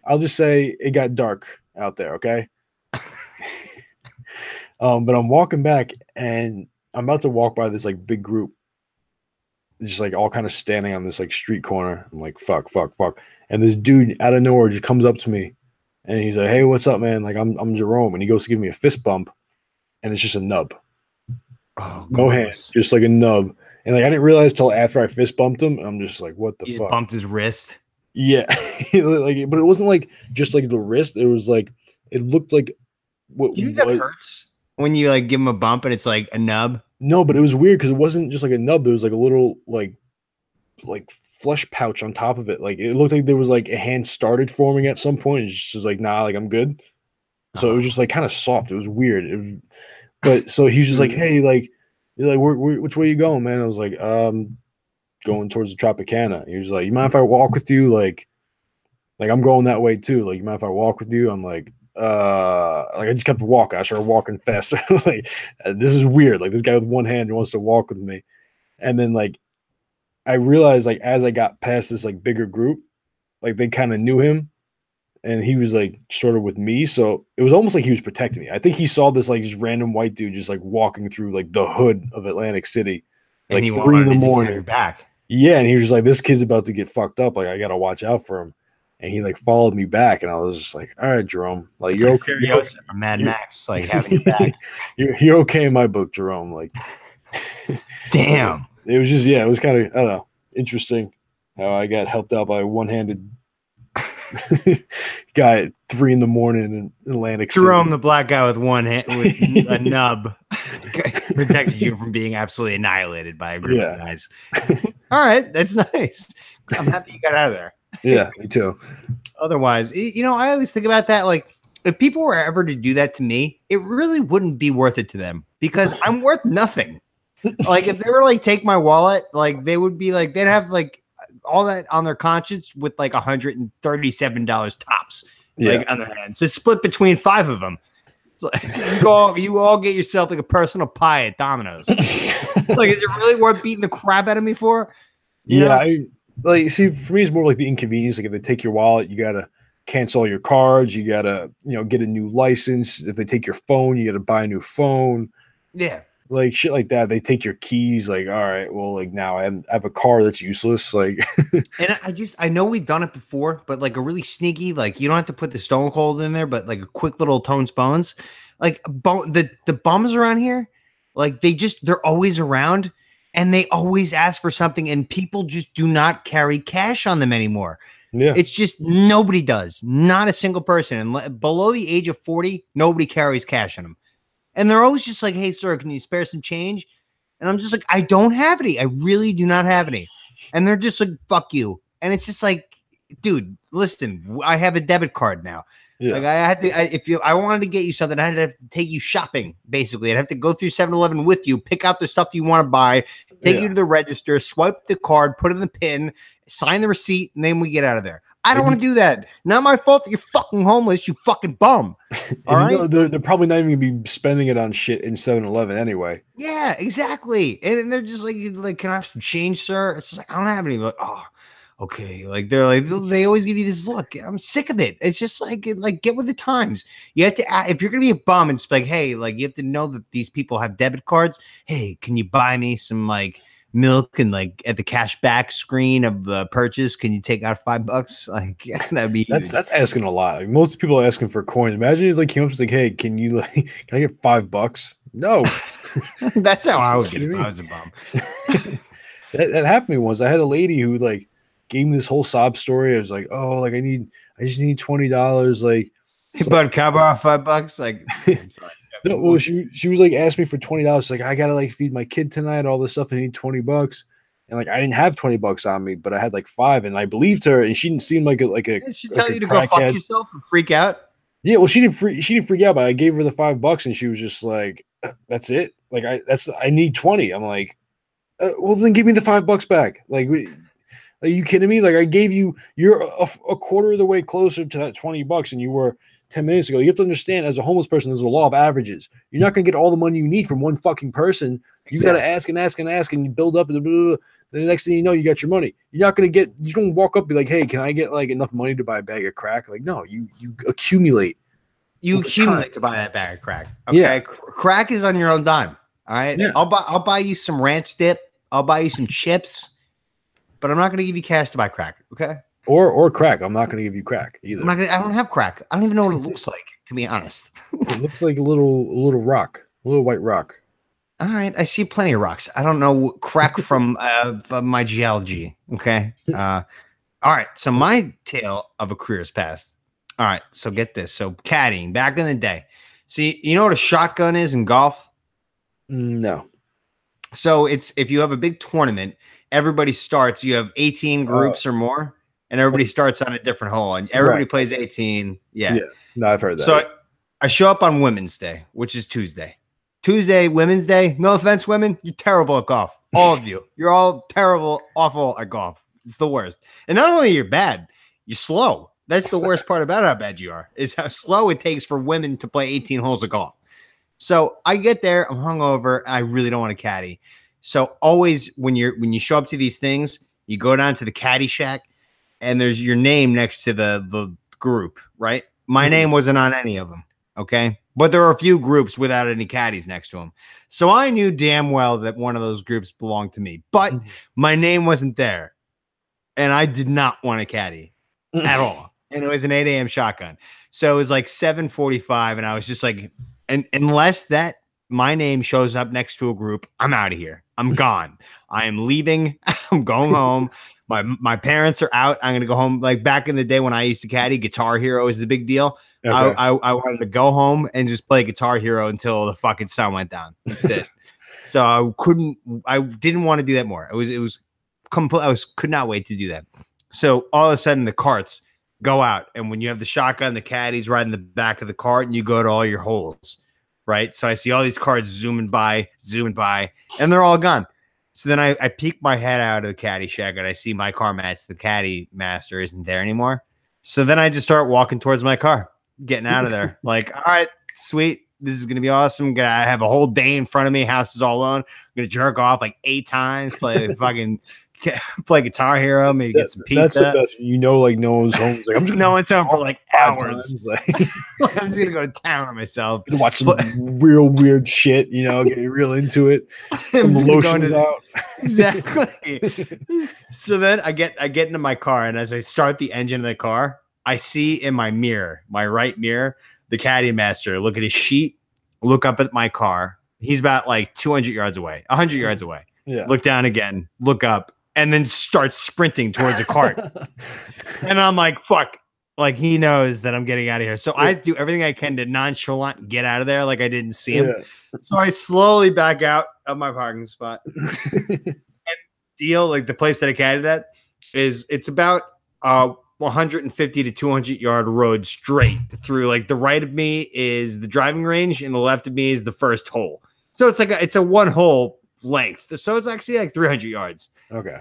I'll just say it got dark out there. Okay. But I'm walking back and I'm about to walk by this like big group, just like all kind of standing on this like street corner. I'm like, fuck. And this dude out of nowhere just comes up to me and he's like, hey, what's up, man? Like, I'm Jerome. And he goes to give me a fist bump and it's just a nub. Oh, No hand, just like a nub. And like I didn't realize till after I fist bumped him. And I'm just like, what the fuck? Bumped his wrist. Yeah. Like, but it wasn't like just like the wrist. It was like it looked like what You think that hurts when you like give him a bump and it's like a nub? No, but it was weird because it wasn't just like a nub. There was like a little like flesh pouch on top of it. Like it looked like there was like a hand started forming at some point. It's just like, nah, like I'm good. So it was just like kind of soft. It was weird. But so he was just like, hey, like, you're like, which way you going, man? I was like, going towards the Tropicana. He was like, you mind if I walk with you? Like I'm going that way too. Like, you mind if I walk with you? I'm like I just kept walking. I started walking faster. Like, this is weird. Like, this guy with one hand wants to walk with me. And then like I realized like as I got past this like bigger group, like they kind of knew him and he was like sort of with me. So it was almost like he was protecting me. I think he saw this like just random white dude just like walking through like the hood of Atlantic City. And like he 3 in the morning. Your back. Yeah, and he was just like, this kid's about to get fucked up. Like, I gotta watch out for him. And he like followed me back, and I was just like, all right, Jerome. Like, you're okay. From Mad Max, like having your back. you're okay in my book, Jerome. Like, damn. It was just, it was kind of, I don't know, interesting how I got helped out by a one-handed guy at 3 in the morning in Atlantic City. Jerome, the black guy with one hand with a nub, protected you from being absolutely annihilated by a group of guys. All right, that's nice. I'm happy you got out of there. Yeah, me too. Otherwise, I always think about that. Like, if people were ever to do that to me, it really wouldn't be worth it to them because I'm worth nothing. Like, if they were like, take my wallet, like they would be like, they'd have like all that on their conscience with like $137 tops, like on their hands. It's split between 5 of them. It's like, you all get yourself like a personal pie at Domino's. Like, is it really worth beating the crap out of me for? You know? Like, see, for me, it's more like the inconvenience. Like, if they take your wallet, you gotta cancel all your cards. You gotta, get a new license. If they take your phone, you gotta buy a new phone. Yeah, like shit like that. They take your keys. Like, all right, well, like now I have a car that's useless. Like, and I know we've done it before, but like a really sneaky, like you don't have to put the Stone Cold in there, but like a quick little Tones Bones, like the bums around here, like they're always around. And they always ask for something, and people just do not carry cash on them anymore. Yeah, it's just nobody does. Not a single person. And below the age of 40, nobody carries cash on them. And they're always just like, "Hey, sir, can you spare some change?" And I'm just like, "I don't have any. I really do not have any." And they're just like, "Fuck you." And it's just like, dude, listen, I have a debit card now. Yeah. Like I had to, if I wanted to get you something, I had to take you shopping. Basically, I'd have to go through 7-Eleven with you, pick out the stuff you want to buy, take you to the register, swipe the card, put in the pin, sign the receipt, and then we get out of there. I don't want to do that. Not my fault that you're fucking homeless, you fucking bum. All right, they're probably not even gonna be spending it on shit in 7-Eleven anyway. Yeah, exactly. And they're just like, can I have some change, sir? It's just like, I don't have any. Like, oh. Okay, like they always give you this look. I'm sick of it. It's just like get with the times. You have to if you're gonna be a bum and just like, hey, like you have to know that these people have debit cards. Hey, can you buy me some like milk and like at the cash back screen of the purchase, can you take out $5? Like that'd be that's asking a lot. Like, most people are asking for coins. Imagine if like came up and like, hey, can I get $5? No, that's how I would get it if I was a bum. that happened to me once. I had a lady who like gave me this whole sob story. I was like, oh, like I just need $20. Like, but can I borrow $5? Like, I'm sorry. No, well, she was like asked me for $20. Like, I gotta like feed my kid tonight, all this stuff. I need $20. And like I didn't have $20 on me, but I had like 5, and I believed her, and she didn't seem like a she tell you to go fuck yourself and freak out. Yeah, well, she didn't freak out, but I gave her the $5 and she was just like, that's it. Like I need 20. I'm like, well then give me the $5 back. Like, are you kidding me? Like I gave you're a quarter of the way closer to that $20 than you were 10 minutes ago. You have to understand, as a homeless person, there's a law of averages. You're not going to get all the money you need from one fucking person. You got to ask and ask and ask, and you build up. And the next thing you know, you got your money. You're not going to get. You don't walk up and be like, "Hey, can I get like enough money to buy a bag of crack?" Like, no, you accumulate. You accumulate to buy that bag of crack. Okay, Yeah. Crack is on your own dime. All right, Yeah. I'll buy you some ranch dip. I'll buy you some chips, but I'm not going to give you cash to buy crack. Okay, Or crack. I'm not going to give you crack either. I'm not gonna, I don't have crack. I don't even know what it looks like, to be honest. It looks like a little rock, a little white rock. All right, I see plenty of rocks. I don't know crack from my geology. Okay. All right. So my tale of a career is past. All right. So get this. So caddying back in the day. See, you know what a shotgun is in golf? No. So it's if you have a big tournament, everybody starts. You have 18 groups or more, and everybody starts on a different hole, and everybody plays 18. Yeah. No, I've heard that. So I show up on Women's Day, which is Tuesday. Tuesday, Women's Day. No offense, women, you're terrible at golf. All of you. You're all terrible, awful at golf. It's the worst. And not only you're bad, you're slow. That's the worst part about how bad you are, is how slow it takes for women to play 18 holes of golf. So I get there, I'm hungover, I really don't want to caddy. So always when you show up to these things, you go down to the caddy shack, and there's your name next to the group, right? My name wasn't on any of them, okay? But there are a few groups without any caddies next to them. So I knew damn well that one of those groups belonged to me, but my name wasn't there. And I did not want to caddy at all. And it was an 8 a.m. shotgun. So it was like 7:45, and I was just like, and unless that my name shows up next to a group, I'm out of here. I'm gone. I am leaving. I'm going home. My parents are out. I'm gonna go home. Like back in the day when I used to caddy, Guitar Hero is the big deal. Okay. I wanted to go home and just play Guitar Hero until the fucking sun went down. That's it. So I didn't want to do that more. Could not wait to do that. So all of a sudden the carts go out, and when you have the shotgun, the caddies right in the back of the cart, and you go to all your holes, right? So I see all these carts zooming by, and they're all gone. So then I peek my head out of the caddy shack, and I see my car mats. The caddy master isn't there anymore. So then I just start walking towards my car, getting out of there. Like, all right, sweet. This is going to be awesome. I have a whole day in front of me. House is all alone. I'm going to jerk off like 8 times, play Guitar Hero, maybe get some pizza. That's the best. You know, like no one's home. Like, I'm just no one's home for like hours. Like, I'm just gonna go to town on myself. Watch some real weird shit. You know, get real into it. Some lotions out. Exactly. So then I get into my car, and as I start the engine of the car, I see in my mirror, my right mirror, the caddy master look at his sheet, look up at my car. He's about like 200 yards away, 100 yards away. Yeah. Look down again, look up, and then start sprinting towards a cart. And I'm like, fuck. Like, he knows that I'm getting out of here. So I do everything I can to nonchalant get out of there like I didn't see him. Yeah. So I slowly back out of my parking spot. And deal, like the place that I caddied at, it's about 150 to 200 yard road straight through. Like the right of me is the driving range, and the left of me is the first hole. So it's like it's a one hole length. So it's actually like 300 yards. Okay.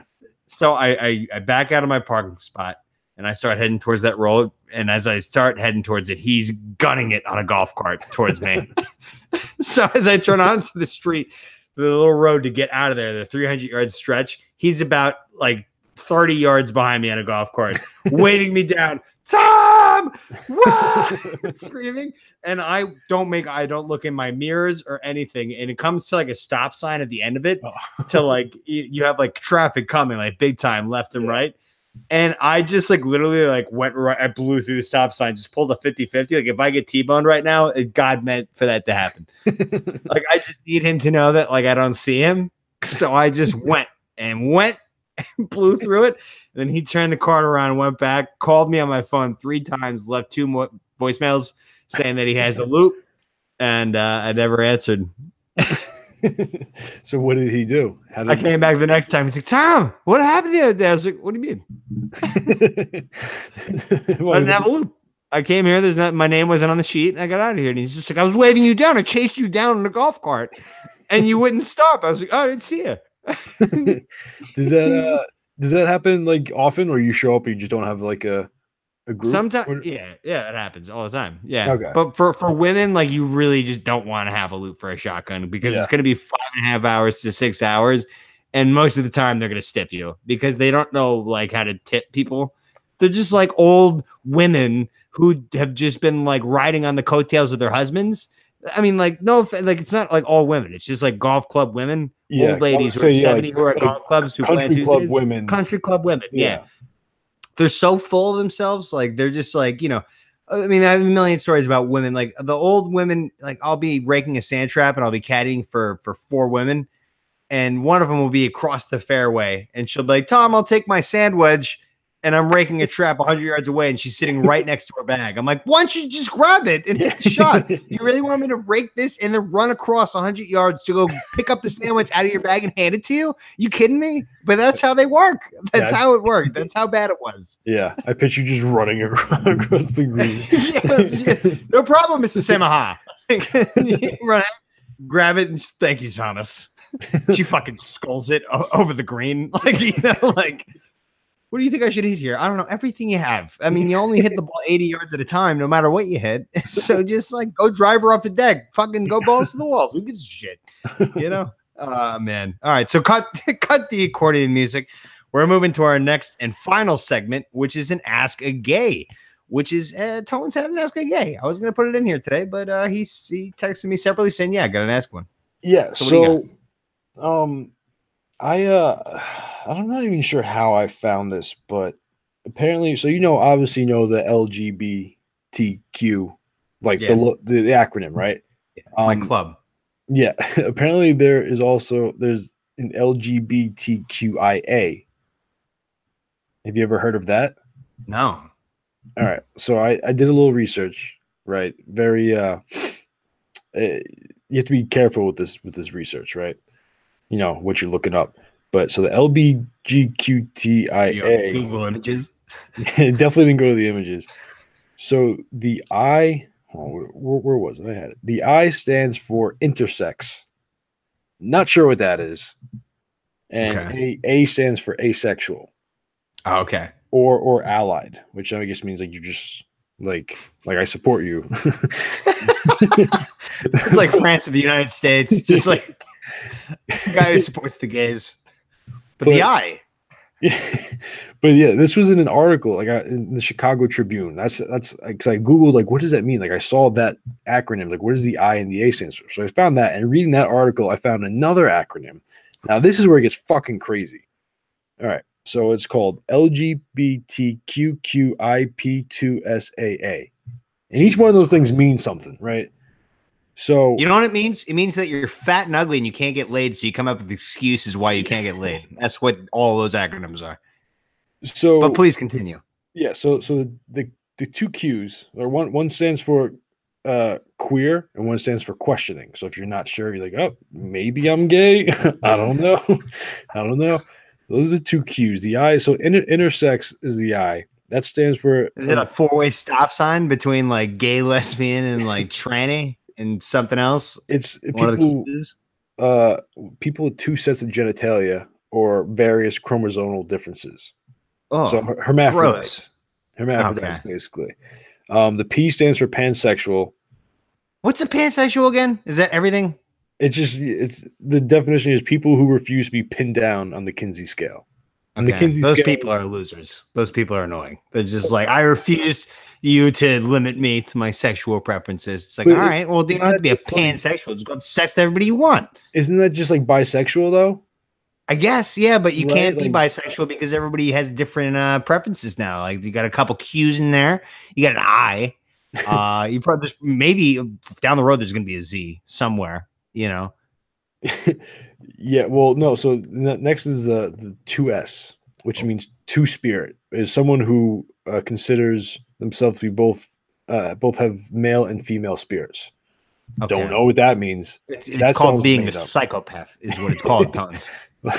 So I back out of my parking spot, and I start heading towards that road. And as I start heading towards it, he's gunning it on a golf cart towards me. So as I turn onto the street, the little road to get out of there, the 300 yard stretch, he's about like 30 yards behind me on a golf cart, waving me down. Tom, screaming, and I don't look in my mirrors or anything, and it comes to like a stop sign at the end of it to like you have like traffic coming like big time left and right, and I just like literally like went right, I blew through the stop sign, just pulled a 50-50. Like if I get T-boned right now, God meant for that to happen. Like I just need him to know that like I don't see him, so I just went and blew through it. And then he turned the car around, went back, called me on my phone 3 times, left 2 more voicemails saying that he has the loop, and I never answered. So what did he do? I came back the next time. He's like, Tom, what happened the other day? I was like, what do you mean? I didn't have a loop. I came here. My name wasn't on the sheet, and I got out of here. And he's just like, I was waving you down. I chased you down in a golf cart, and you wouldn't stop. I was like, oh, I didn't see you. Does that happen like often, or you show up and you just don't have like a group? Sometimes, yeah, it happens all the time. Yeah, okay. But for women, like you really just don't want to have a loop for a shotgun because it's going to be 5.5 hours to 6 hours, and most of the time they're going to stiff you because they don't know like how to tip people. They're just like old women who have just been like riding on the coattails of their husbands. I mean, like, no, like it's not like all women. It's just like golf club women, Yeah, old ladies I who are would say, 70 like, who are at golf clubs who play on country club Tuesdays. women. Country club women. Yeah. They're so full of themselves. Like, they're just like, you know, I mean, I have a million stories about women. Like the old women, like I'll be raking a sand trap and I'll be caddying for 4 women. And one of them will be across the fairway. And she'll be like, Tom, I'll take my sand wedge. And I'm raking a trap 100 yards away, and she's sitting right next to her bag. I'm like, why don't you just grab it and hit the shot? You really want me to rake this and then run across 100 yards to go pick up the sandwich out of your bag and hand it to you? You kidding me? But that's how they work. That's how it worked. That's how bad it was. Yeah, I picture you just running across the green. No problem, Mr. Samaha. Run out, grab it, and just, thank you, Thomas. She fucking skulls it over the green. Like, you know, like, what do you think I should hit here? I don't know. Everything you have. I mean, you only hit the ball 80 yards at a time, no matter what you hit. So just like go drive her off the deck. Fucking go balls to the walls. Who gives a shit? You know? Man. All right. So cut the accordion music. We're moving to our next and final segment, which is an Ask a Gay, which is Tones had an Ask a Gay. I was going to put it in here today, but he texted me separately saying, yeah, I got an Ask one. Yeah. So I'm not even sure how I found this, but apparently, so obviously the LGBTQ, like the acronym, right? Yeah, my club. Yeah, apparently there's an LGBTQIA. Have you ever heard of that? No. All right, so I did a little research, right? Very you have to be careful with this research, right? You know what you're looking up. But so the LGBTQIA, Google images. Definitely didn't go to the images. So the I, where was it? I had it. The I stands for intersex. Not sure what that is. And A stands for asexual. Oh, okay. Or allied, which I guess means like you're just like I support you. It's like France of the United States, just like the guy who supports the gays. But the I. But yeah, this was in an article in the Chicago Tribune. That's because I Googled like what does that mean? Like I saw that acronym, like what does the I and the A stands for? So I found that, and reading that article, I found another acronym. Now this is where it gets fucking crazy. All right, so it's called LGBTQQIP2SAA, and each one of those things means something, right? So you know what it means? It means that you're fat and ugly and you can't get laid, so you come up with excuses why you can't get laid. That's what all those acronyms are. So, but please continue. Yeah. So the two Qs, or one stands for queer and one stands for questioning. So if you're not sure, you're like, oh, maybe I'm gay. I don't know. Those are the two Qs. The I. So intersex is the I. That stands for. Is it a 4-way stop sign between like gay, lesbian, and like tranny? And something else? It's people with 2 sets of genitalia or various chromosomal differences. Oh, so hermaphrodites. Hermaphrodites, basically. The P stands for pansexual. What's a pansexual again? Is that everything? It's the definition is people who refuse to be pinned down on the Kinsey scale. Those people are losers. Those people are annoying. They're just like, I refuse you to limit me to my sexual preferences. It's like, all right, well, you don't have to be a pansexual. Just go have sex with everybody you want. Isn't that just like bisexual though? I guess, yeah, but you can't be bisexual because everybody has different preferences now. Like you got a couple Q's in there. You got an I. You probably maybe down the road there's going to be a Z somewhere. You know. Yeah, well, no. So next is the 2S, which means two spirit. Is someone who considers themselves to be both have male and female spirits. Okay. Don't know what that means. It's called being a psychopath, is what it's called, Tons.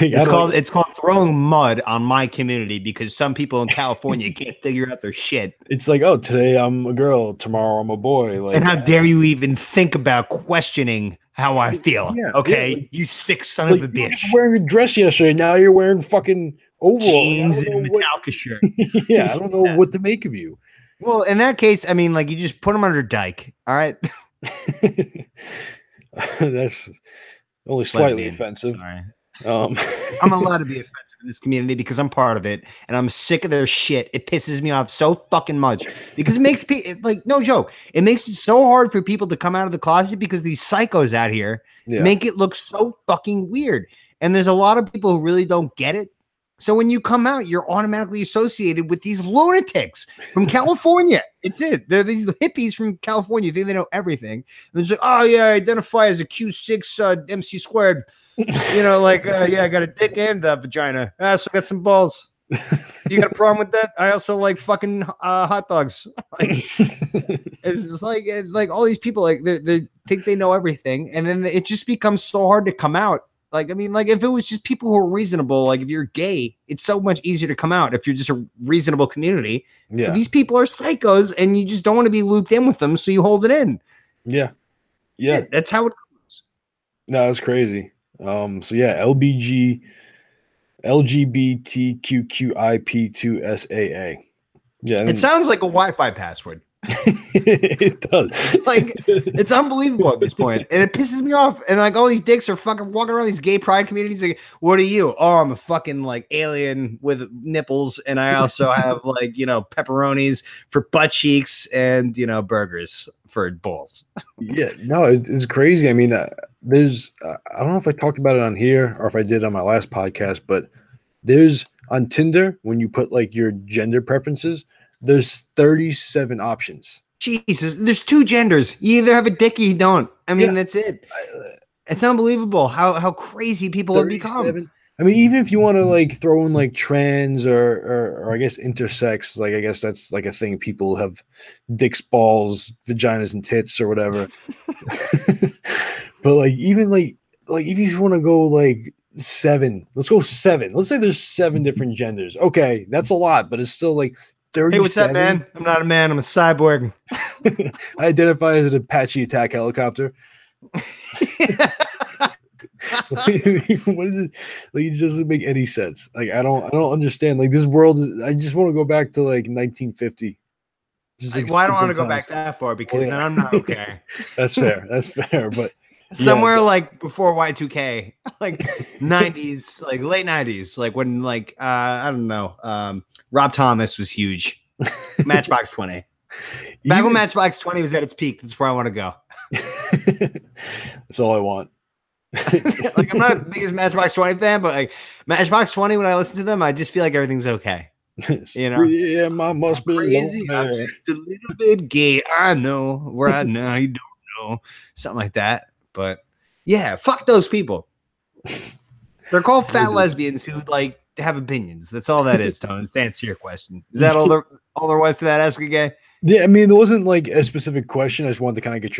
It's called throwing mud on my community because some people in California can't figure out their shit. It's like, oh, today I'm a girl, tomorrow I'm a boy. Like, and how dare you even think about questioning how I feel? Yeah, okay, yeah. You sick son of a bitch. You were wearing a dress yesterday. Now you're wearing fucking overalls, jeans, and a Metallica shirt. Yeah, I don't know what to make of you. Well, in that case, I mean, like you just put them under Dyke. All right. That's only slightly offensive. Sorry. I'm allowed to be offensive in this community because I'm part of it, and I'm sick of their shit. It pisses me off so fucking much because it makes people like no joke. It makes it so hard for people to come out of the closet because these psychos out here make it look so fucking weird. And there's a lot of people who really don't get it. So when you come out, you're automatically associated with these lunatics from California. It's it. They're these hippies from California. They know everything. And it's like, oh yeah, I identify as a Q6 MC squared. You know, like yeah, I got a dick and a vagina. So I got some balls. You got a problem with that? I also like fucking hot dogs. Like, it's like all these people like they think they know everything, and then it just becomes so hard to come out. Like, I mean, like if it was just people who are reasonable, like if you're gay, it's so much easier to come out if you're just a reasonable community. Yeah. But these people are psychos and you just don't want to be looped in with them. So you hold it in. Yeah. Yeah. That's how it goes. No, it's crazy. So yeah, LGBTQQIP2SAA. Yeah. It sounds like a Wi-Fi password. It does. Like it's unbelievable at this point, and it pisses me off. And like all these dicks are fucking walking around these gay pride communities. Like, what are you? Oh, I'm a fucking like alien with nipples, and I also have like pepperonis for butt cheeks and burgers for balls. Yeah, no, it's crazy. I mean, there's I don't know if I talked about it on here or if I did on my last podcast, but there's on Tinder when you put like your gender preferences. There's 37 options. Jesus, there's 2 genders. You either have a dick or you don't. I mean, that's it. It's unbelievable how crazy people have become. I mean, even if you want to like throw in like trans or I guess intersex, like I guess that's like a thing. People have dicks, balls, vaginas, and tits or whatever. But like even like if you want to go like 7, let's go 7. Let's say there's 7 different genders. Okay, that's a lot, but it's still like 37. Hey, what's up, man? I'm not a man. I'm a cyborg. I identify as an Apache attack helicopter. What is it? Like, it doesn't make any sense. Like, I don't understand. Like, this world. I just want to go back to like 1950. Just like, well, I don't want to go back that far because then I'm not okay. That's fair. That's fair. But somewhere like before Y2K, like 90s, like late 90s, like when like I don't know. Rob Thomas was huge. Matchbox 20. Back when Matchbox 20 was at its peak, that's where I want to go. That's all I want. Like I'm not the biggest Matchbox 20 fan, but like Matchbox 20, when I listen to them, I just feel like everything's okay. Yeah, I must be crazy. I'm just a little bit gay. I know right now. You don't know something like that. But yeah, fuck those people. They're called fat lesbians who like have opinions. That's all that is, Tone. To answer your question, is that all there was to that? Ask again. Yeah, I mean, there wasn't like a specific question. I just wanted to kind of get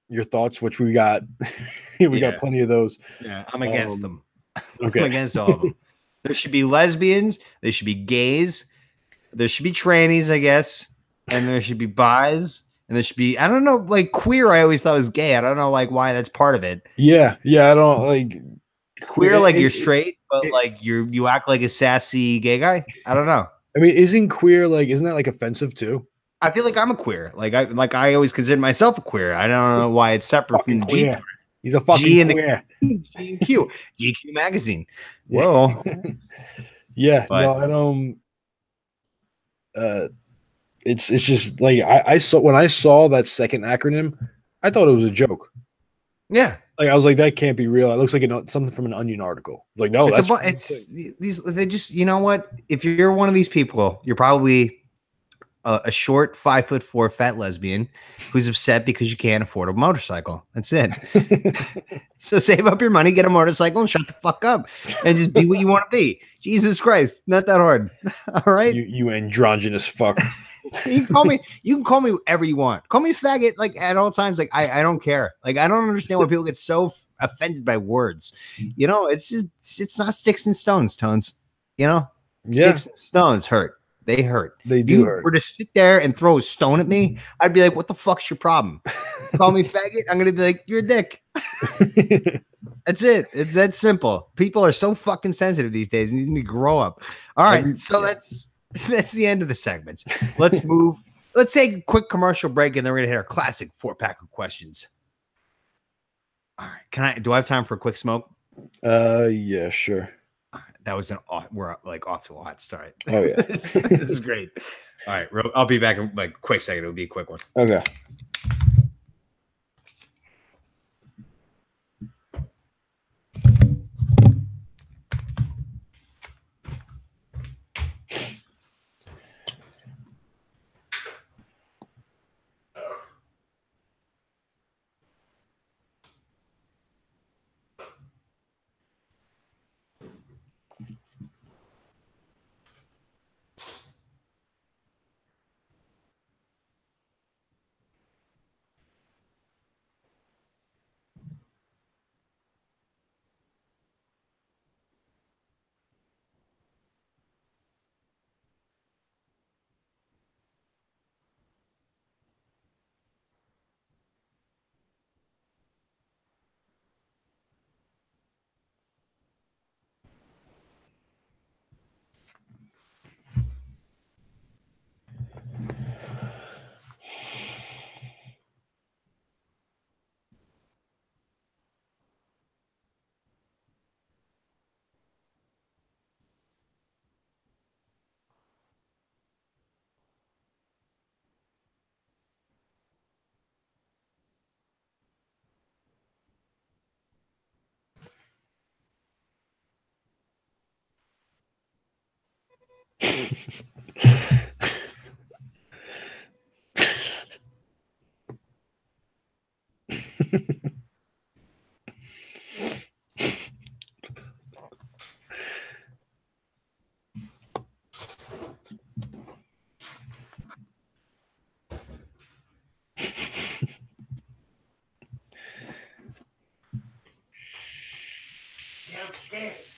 your thoughts, which we got. We got plenty of those. Yeah, I'm against them. Okay, I'm against all of them. There should be lesbians. There should be gays. There should be trannies, I guess, and there should be bis. And there should be, I don't know, like queer, I always thought was gay. I don't know like why that's part of it. Yeah, I don't like queer, like you're straight, but like you act like a sassy gay guy. I don't know. I mean, isn't that like offensive too? I feel like I'm a queer. Like I always consider myself a queer. I don't know why it's separate from the G. He's a fucking G queer. GQ magazine. Whoa. Yeah, but, no, I don't. It's just like I saw when I saw that second acronym, I thought it was a joke. Yeah, like I was like, that can't be real. It looks like something from an Onion article. Like, no, it's these. They just, you know what? If you're one of these people, you're probably a short 5'4" fat lesbian who's upset because you can't afford a motorcycle. That's it. So save up your money, get a motorcycle, and shut the fuck up, and just be what you want to be. Jesus Christ, not that hard. All right, you androgynous fuck. You can call me whatever you want. Call me faggot like at all times. Like I don't care. Like I don't understand why people get so offended by words. It's not sticks and stones, Tones. Sticks and stones hurt. They hurt. They do hurt. Were to sit there and throw a stone at me, I'd be like, "What the fuck's your problem?" Call me faggot. I'm gonna be like, "You're a dick." That's it. It's that simple. People are so fucking sensitive these days. You need to grow up. All right, so that's the end of the segments. Let's move. Let's take a quick commercial break, and then we're gonna hit our classic 4-pack of questions. All right. Do I have time for a quick smoke? Yeah, sure. That was we're like off to a hot start. Oh yeah. This is great. All right, I'll be back in like quick second. It'll be a quick one. Okay. Downstairs.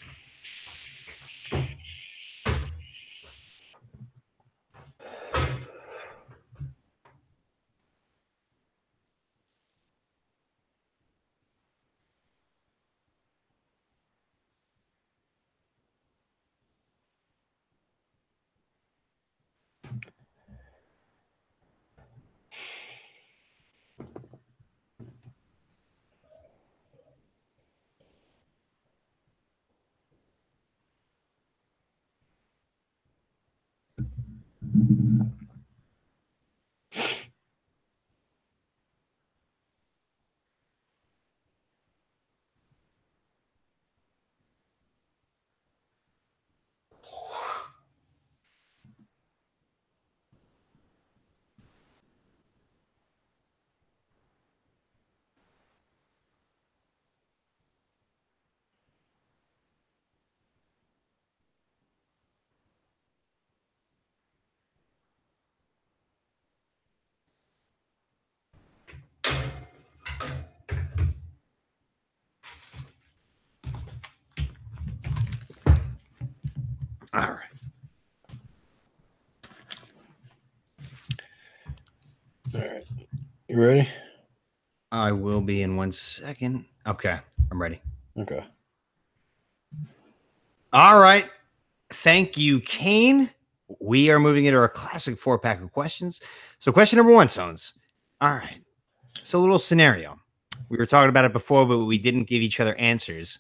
All right. All right. You ready? I will be in 1 second. Okay, I'm ready. Okay. All right. Thank you, Kane. We are moving into our classic 4-pack of questions. So, question number 1, Tones. All right. So, a little scenario. We were talking about it before, but we didn't give each other answers.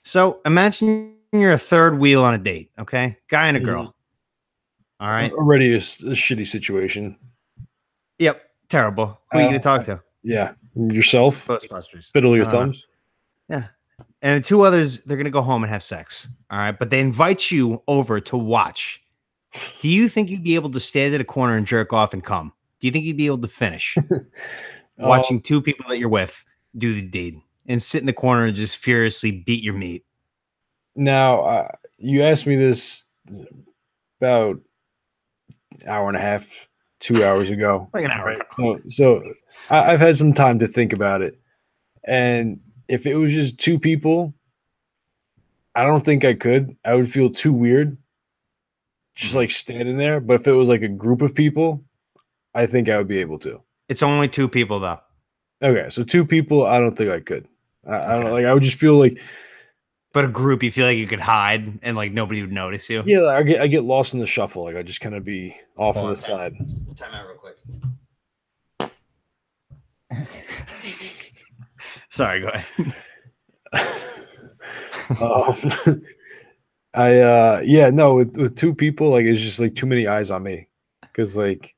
So, imagine you're a third wheel on a date, okay? Guy and a girl. All right. Already a shitty situation. Yep. Terrible. Who are you going to talk to? Yeah. Yourself. Ghostbusters. Fiddle your thumbs. Yeah. And 2 others, they're going to go home and have sex. All right. But they invite you over to watch. Do you think you'd be able to stand at a corner and jerk off and come? Do you think you'd be able to finish watching 2 people that you're with do the deed and sit in the corner and just furiously beat your meat? Now, you asked me this about an hour and a half, 2 hours ago. Like an hour ago. So I've had some time to think about it. And if it was just 2 people, I don't think I could. I would feel too weird just like standing there. But if it was like a group of people, I think I would be able to. It's only 2 people, though. Okay. So 2 people, I don't think I could. I don't know. Like, I would just feel like. But a group, you feel like you could hide and like nobody would notice you? Yeah, I get lost in the shuffle. Like, I just kind of be off on the side. Time out real quick. Sorry, go ahead. Yeah, no, with two people, like it's just like too many eyes on me. Because like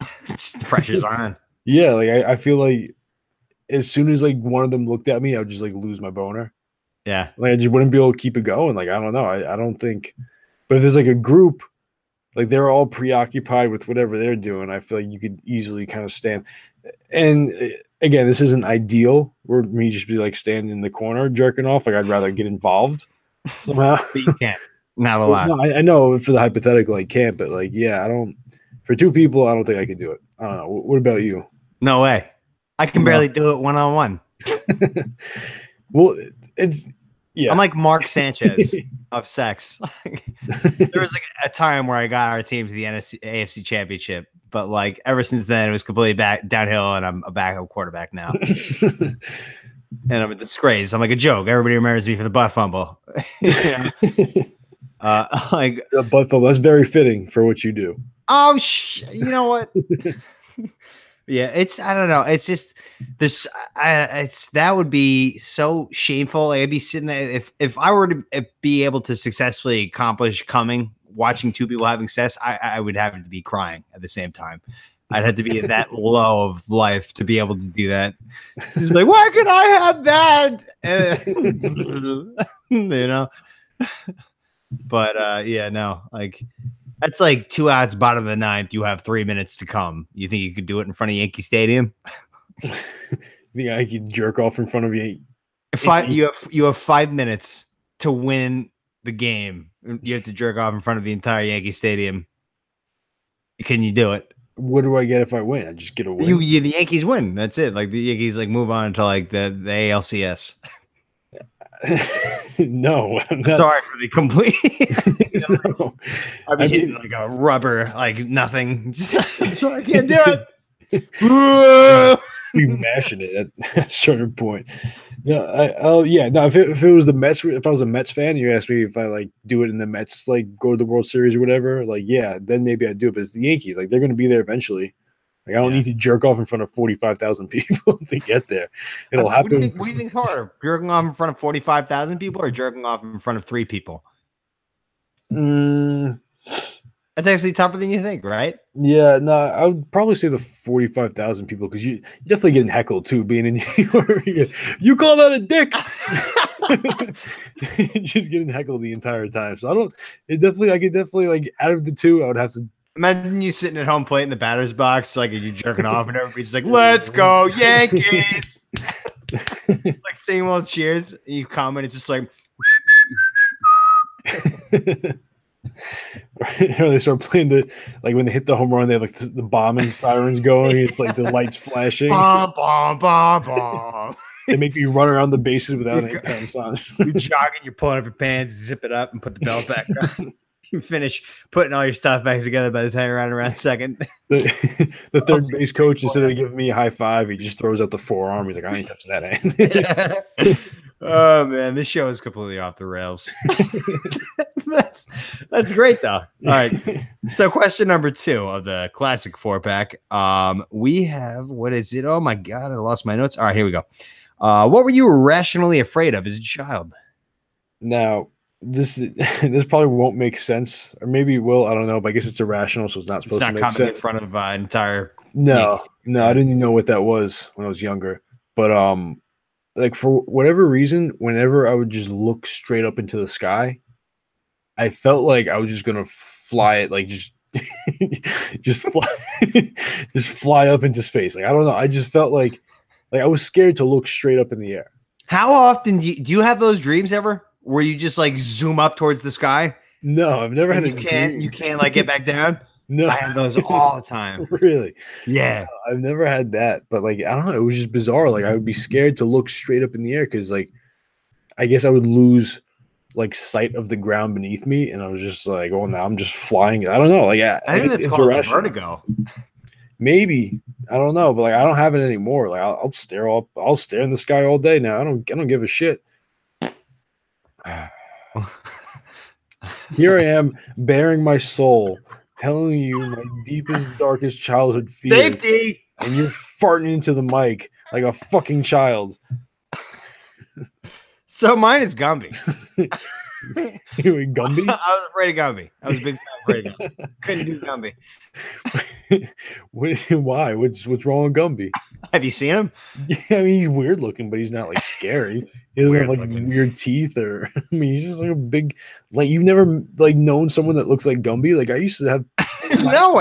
Pressure's on. yeah, like I feel like as soon as like one of them looked at me, I would just like lose my boner. Yeah. Like I just wouldn't be able to keep it going. Like I don't know. I don't think but if there's like a group, like they're all preoccupied with whatever they're doing, I feel like you could easily kind of stand. And again, this isn't ideal where me just be like standing in the corner jerking off. Like I'd rather get involved somehow. But you can't. Not a Well, lot. no, I know for the hypothetical I can't, but like, yeah, I don't. For two people, I don't think I could do it. I don't know. What about you? No way. I can No. barely do it one-on-one. Well, it's yeah. I'm like Mark Sanchez of sex. There was like a time where I got our team to the AFC Championship, but like ever since then, it was completely back downhill, and I'm a backup quarterback now, and I'm a disgrace. I'm like a joke. Everybody remembers me for the butt fumble. Like the butt fumble. That's very fitting for what you do. oh, you know what? Yeah, it's I don't know. It's just this. It's that would be so shameful. Like, I'd be sitting there if I were to be able to successfully accomplish watching two people having sex. I would have to be crying at the same time. I'd have to be at that low of life to be able to do that. Just like, why can I have that? You know. But yeah, no, like. That's like 2 outs, bottom of the ninth. You have 3 minutes to come. You think you could do it in front of Yankee Stadium? You think I could jerk off in front of you? You have 5 minutes to win the game. You have to jerk off in front of the entire Yankee Stadium. Can you do it? What do I get if I win? I just get a win. The Yankees win. That's it. Like the Yankees like move on to like the ALCS. No, I'm not. Sorry for the complete. No. I'd be hitting like a rubber, like nothing. So I can't do it. Be mashing it at a certain point. No, yeah. No, if it was the Mets, if I was a Mets fan, you asked me if I like do it in the Mets, like go to the World Series or whatever. Like, yeah, then maybe I'd do it. But it's the Yankees. Like, they're going to be there eventually. Like, I don't need to jerk off in front of 45,000 people to get there. It'll happen. What do you think harder? Jerking off in front of 45,000 people or jerking off in front of 3 people? That's actually tougher than you think, right? Yeah, no, I would probably say the 45,000 people because you're definitely getting heckled too, being in New York. You call that a dick? Just getting heckled the entire time. So I could definitely like out of the two, I would have to. Imagine you sitting at home plate in the batter's box, like you jerking off, and everybody's like, "Let's go, Yankees!" Like same old cheers. And you comment, it's just like, or they start playing when they hit the home run, they have like the bombing sirens going. It's like the lights flashing. Bomb, bomb, bomb, bomb. They make you run around the bases without any pants on. You're jogging, you're pulling up your pants, zip it up, and put the belt back on. You finish putting all your stuff back together by the time you're around second. The third base coach, instead of giving me a high five, he just throws out the forearm. He's like, I ain't touching that hand. Oh man, this show is completely off the rails. That's great though. All right. So question number 2 of the classic 4-pack. We have, what is it? Oh my God, I lost my notes. All right, here we go. What were you irrationally afraid of as a child? Now, this probably won't make sense, or maybe it will. I don't know, but I guess it's irrational, so it's not supposed to make sense. In front of an entire. No, I didn't even know what that was when I was younger. But like for whatever reason, whenever I would just look straight up into the sky, I felt like I was just gonna fly it, like just just fly up into space. Like I don't know, I just felt like I was scared to look straight up in the air. How often do you have those dreams ever? Where you just like zoom up towards the sky? No, I've never had a dream. You can't like get back down? No. I have those all the time. Really? Yeah. No, I've never had that. But like, I don't know, it was just bizarre. Like I would be scared to look straight up in the air because like I guess I would lose like sight of the ground beneath me. And I was just like, oh now I'm just flying. I don't know. Like I think it's called vertigo. Maybe. I don't know, but like I don't have it anymore. Like I'll stare in the sky all day now. I don't give a shit. Here I am, bearing my soul, telling you my deepest, darkest childhood fears. Safety! And you're farting into the mic like a fucking child. So mine is Gumby. Gumby? I was afraid of Gumby. I was a big fan of afraid of Gumby. Couldn't do Gumby. Why? What's wrong with Gumby? Have you seen him? Yeah, I mean, he's weird looking, but he's not like scary. He doesn't have Weird like looking. weird teeth, or I mean, he's just like a big. Like you've never like known someone that looks like Gumby. Like I used to have. No,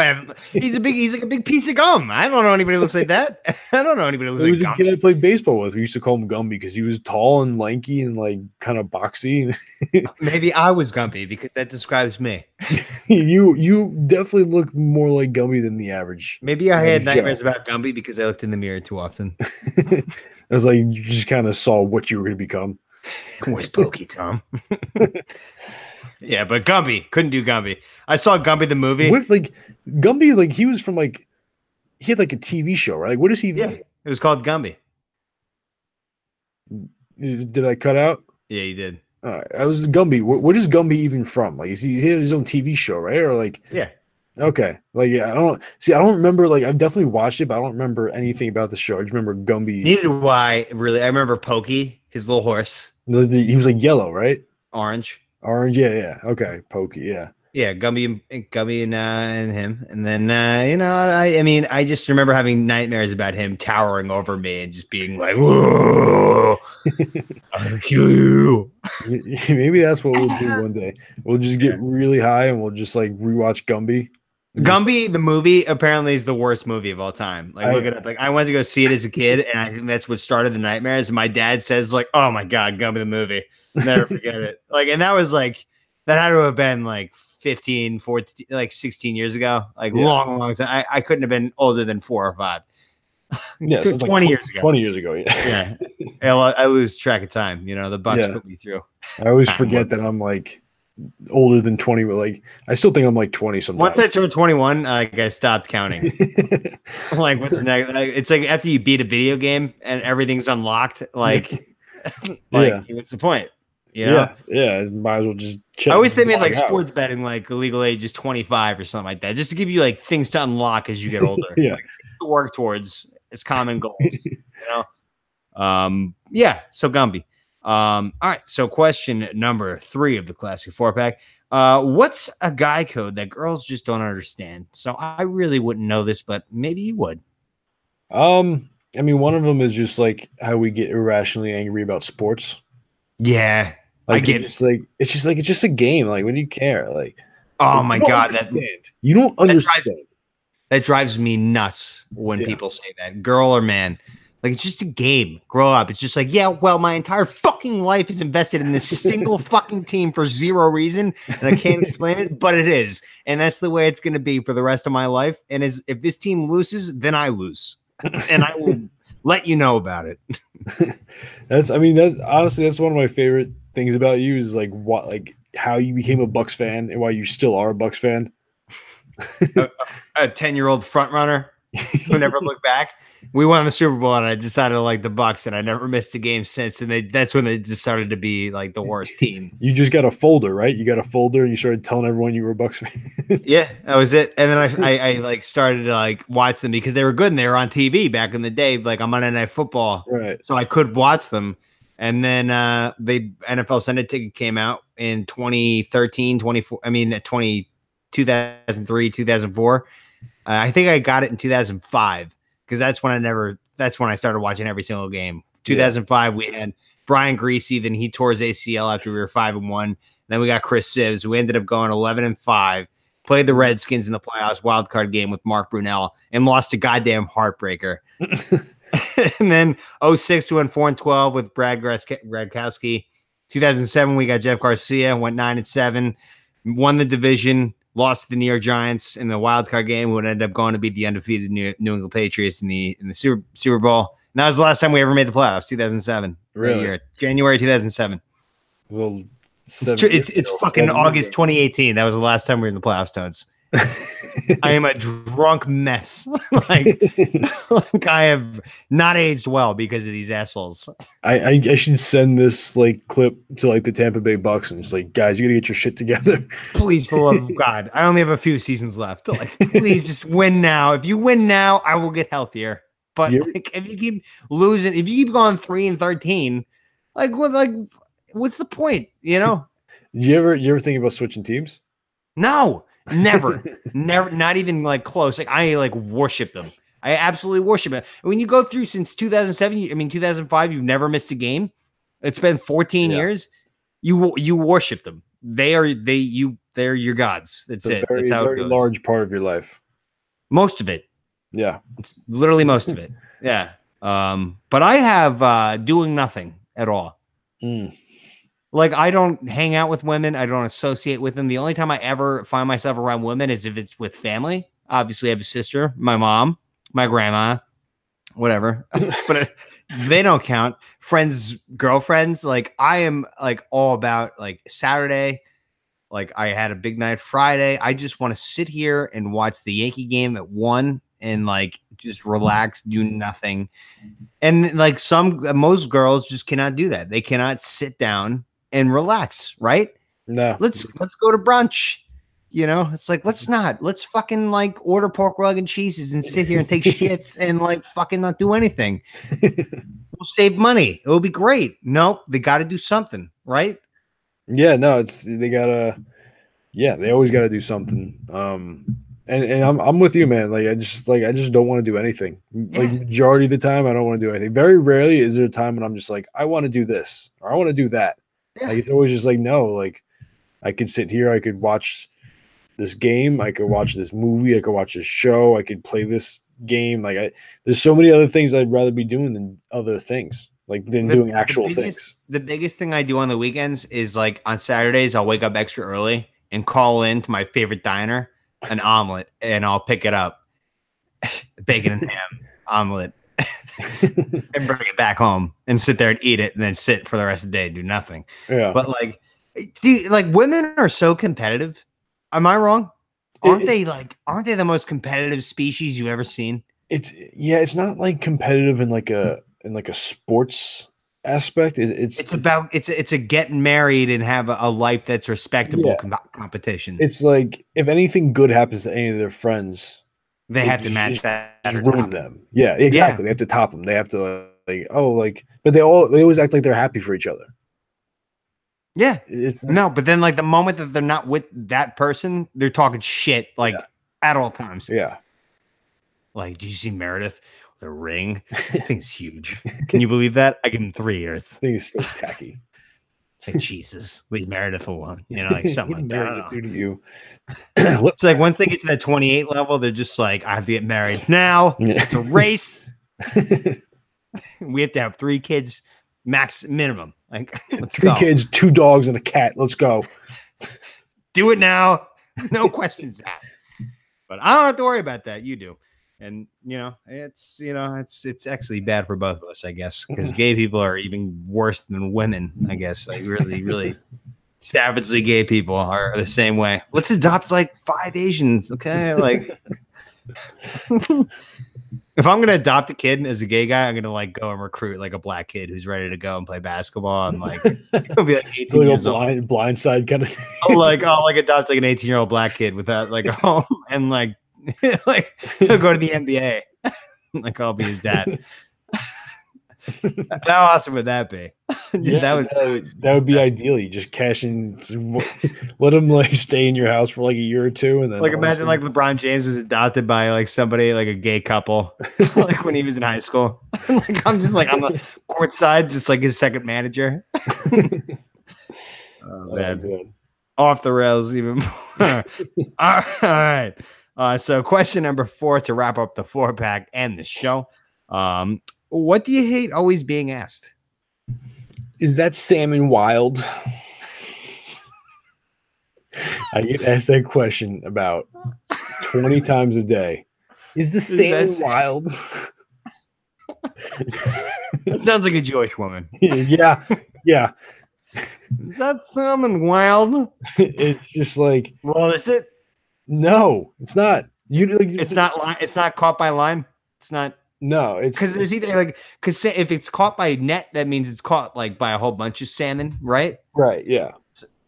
he's like a big piece of gum. I don't know anybody who looks like that. I don't know anybody who looks There like was a Gumby. kid I played baseball with. We used to call him Gumby because he was tall and lanky and like kind of boxy. Maybe I was Gumby because that describes me. you definitely look more like Gumby than the average. Maybe I had Joe. nightmares about Gumby because I looked in the mirror too often. I was like, you just kind of saw what you were going to become. Where's Pokey Tom? Yeah, but Gumby couldn't do Gumby. I saw Gumby the movie. What like Gumby? Like he was from like he had like a TV show, right? Like what is he? Yeah, it was called Gumby. Did I cut out? Yeah, you did. I was Gumby. What is Gumby even from? Like, he had his own TV show, right? Or like, Yeah. Okay, like yeah, I don't remember. Like, I've definitely watched it, but I don't remember anything about the show. I just remember Gumby. Neither do I really. I remember Pokey, his little horse, He was like yellow, right? orange. Orange, yeah. Okay, Pokey, yeah. Yeah, Gumby and him, and then I mean, I just remember having nightmares about him towering over me and just being like, "Whoa, I'll kill you." Maybe that's what we'll do one day. We'll just get really high and we'll just like rewatch Gumby. Gumby, the movie, apparently is the worst movie of all time. Like, look it up. Like, I went to go see it as a kid, and I think that's what started the nightmares. And my dad says, like, "Oh my god, Gumby the movie, never forget it." Like, and that was like, that had to have been like 15, 14, like 16 years ago. Like, long time. I couldn't have been older than 4 or 5. Yeah, so 20 years ago. 20 years ago, yeah. Yeah, I lose track of time. You know, the Bucks put me through. I always forget that I'm like older than 20, but like I still think I'm like 20 sometimes. Once I turned 21, like I stopped counting. Like, what's next? Like, it's like after you beat a video game and everything's unlocked, like, what's the point? You know? Yeah, might as well just check. I always think like sports betting, like the legal age is 25 or something like that, just to give you like things to unlock as you get older. Like, to work towards its common goals. You know? Yeah. So Gumby. All right. So question number 3 of the classic 4-pack. What's a guy code that girls just don't understand? So I really wouldn't know this, but maybe you would. I mean, one of them is just like how we get irrationally angry about sports. Yeah. Like, I get it's just a game. Like, what do you care? Like, oh my God, you don't understand. That drives me nuts when people say that, girl or man. Like, it's just a game. Grow up. It's just like, yeah, well, my entire fucking life is invested in this single fucking team for zero reason, and I can't explain it, but it is. And that's the way it's going to be for the rest of my life. And if this team loses, then I lose. And I will let you know about it. That's honestly, that's one of my favorite things about you is like how you became a Bucks fan and why you still are a Bucks fan. A 10-year-old front runner who never looked back. We won the Super Bowl and I decided to like the Bucks, and I never missed a game since. And that's when they just started to be like the worst team. You just got a folder, right? You got a folder and you started telling everyone you were a Bucks fan. Yeah, that was it. And then I like started to like watch them because they were good and they were on TV back in the day, like on Monday Night Football. Right. So I could watch them. And then the NFL Sunday Ticket came out in 2003, 2004. I think I got it in 2005 because that's when I started watching every single game. 2005, we had Brian Greasy, then he tore his ACL after we were 5-1. Then we got Chris Sims. We ended up going 11-5, played the Redskins in the playoffs wild card game with Mark Brunell, and lost a goddamn heartbreaker. And then 06 we went 4-12 with Brad Gradkowski. 2007 we got Jeff Garcia, went 9-7, won the division, lost to the New York Giants in the wild card game. We would end up going to beat the undefeated New England Patriots in the Super Bowl. And that was the last time we ever made the playoffs. 2007, really? January 2007. Well, it's fucking August 2018. That was the last time we were in the playoffs, Toads. I am a drunk mess. like I have not aged well because of these assholes. I should send this like clip to like the Tampa Bay Bucks and it's like, guys, you gotta get your shit together. Please, for the love of God. I only have a few seasons left. Like, please just win now. If you win now, I will get healthier. But like, if you keep losing, if you keep going 3-13, what's the point? You know? You ever think about switching teams? No, never, never, not even like close. Like I like worship them. I absolutely worship it. When you go through since 2007, I mean 2005, you've never missed a game. It's been 14 Yeah. years. You worship them. They're your gods. That's It's a it. very, That's how it very goes. large part of your life. Most of it. Yeah. It's literally most of it. Yeah. But I have doing nothing at all. Mm. Like I don't hang out with women. I don't associate with them. The only time I ever find myself around women is if it's with family. Obviously, I have a sister, my mom, my grandma, whatever. But they don't count. Friends, girlfriends. Like I am like all about like Saturday. Like I had a big night Friday. I just want to sit here and watch the Yankee game at 1 and like just relax, do nothing. And like most girls just cannot do that. They cannot sit down and relax, right? No. Let's go to brunch. You know, it's like let's fucking like order pork rug and cheeses and sit here and take shits and like fucking not do anything. We'll save money. It will be great. Nope, they got to do something, right? Yeah, no, they always got to do something. And I'm with you, man. Like I just don't want to do anything. Like majority of the time, I don't want to do anything. Very rarely is there a time when I'm just like, I want to do this or I want to do that. Yeah. Like it's always just like, no, like I could sit here, I could watch this game, I could watch this movie, I could watch this show, I could play this game. Like there's so many other things I'd rather be doing than other things, like than doing actual things. The biggest thing I do on the weekends is like on Saturdays, I'll wake up extra early and call in to my favorite diner, an omelet, and I'll pick it up, bacon and ham omelet, and bring it back home and sit there and eat it and then sit for the rest of the day and do nothing. Yeah. But like, dude, like women are so competitive. Am I wrong? Aren't they the most competitive species you've ever seen? It's not like competitive in like a sports aspect. It's a getting married and have a life that's respectable competition. It's like if anything good happens to any of their friends, they have to match that. It ruins them. Yeah, exactly. They have to top them. They have to but they always act like they're happy for each other. Yeah, but then like the moment that they're not with that person, they're talking shit like at all times. Yeah. Like, did you see Meredith with a ring? I think it's huge. Can you believe that? I give him 3 years. I think it's so tacky. It's like, Jesus, leave Meredith alone. You know, like something like that. Meredith do to you. It's like once they get to that 28 level, they're just like, I have to get married now. It's a race. We have to have 3 kids, minimum. Like, let's 3 go. kids, 2 dogs, and a cat. Let's go. Do it now. No questions asked. But I don't have to worry about that. You do. And it's actually bad for both of us, I guess, because gay people are even worse than women, I guess. Like really, really savagely gay people are the same way. Let's adopt like 5 Asians, okay? Like if I'm gonna adopt a kid as a gay guy, I'm gonna like go and recruit like a black kid who's ready to go and play basketball and like he'll be like 18 years old. Blindside kind of thing. I'll adopt like an 18-year-old black kid without like a home and like like he'll go to the NBA. Like I'll be his dad. How awesome would that be? That would be ideal. You just cash in, let him like stay in your house for like a year or two, and then like imagine like LeBron James was adopted by like somebody like a gay couple, like when he was in high school. Like I'm just like on the court side, just like his second manager. Oh man, off the rails even more. All right. So question number 4 to wrap up the 4-pack and the show. What do you hate always being asked? Is that salmon wild? I get asked that question about 20 times a day. Is the salmon wild? That sounds like a Jewish woman. Yeah. Is that salmon wild? It's just like, well, is it? No, it's not. It's not caught by line. It's not. No, it's because there's either like because if it's caught by net, that means it's caught like by a whole bunch of salmon, right? Right. Yeah.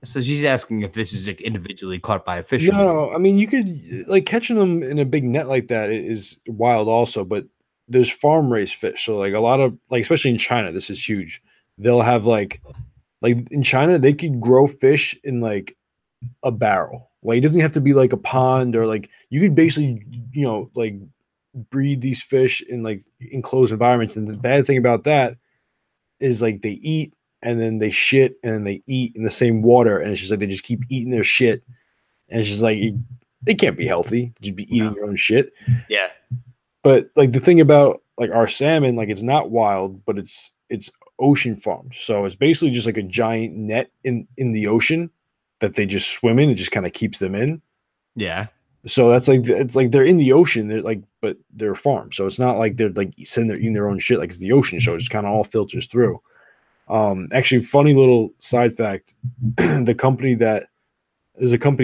So she's asking if this is like individually caught by a fisherman. No, I mean you could like catching them in a big net like that is wild also, but there's farm raised fish. So like a lot of like especially in China, this is huge. They'll have like Like in China, they could grow fish in like a barrel. Like it doesn't have to be like a pond or like you could basically, like breed these fish in like enclosed environments. And the bad thing about that is like they eat and then they shit and then they eat in the same water. And it's just like they just keep eating their shit. And it's just like they can't be healthy, just be eating your own shit. Yeah. But like the thing about like our salmon, like it's not wild, but it's ocean farmed. So it's basically just like a giant net in the ocean that they just swim in. It just kind of keeps them in. Yeah. So that's like it's like they're in the ocean. They're like, but they're farmed. So it's not like they're like eating their own shit like it's the ocean. So it just kind of all filters through. Actually, funny little side fact: there's a company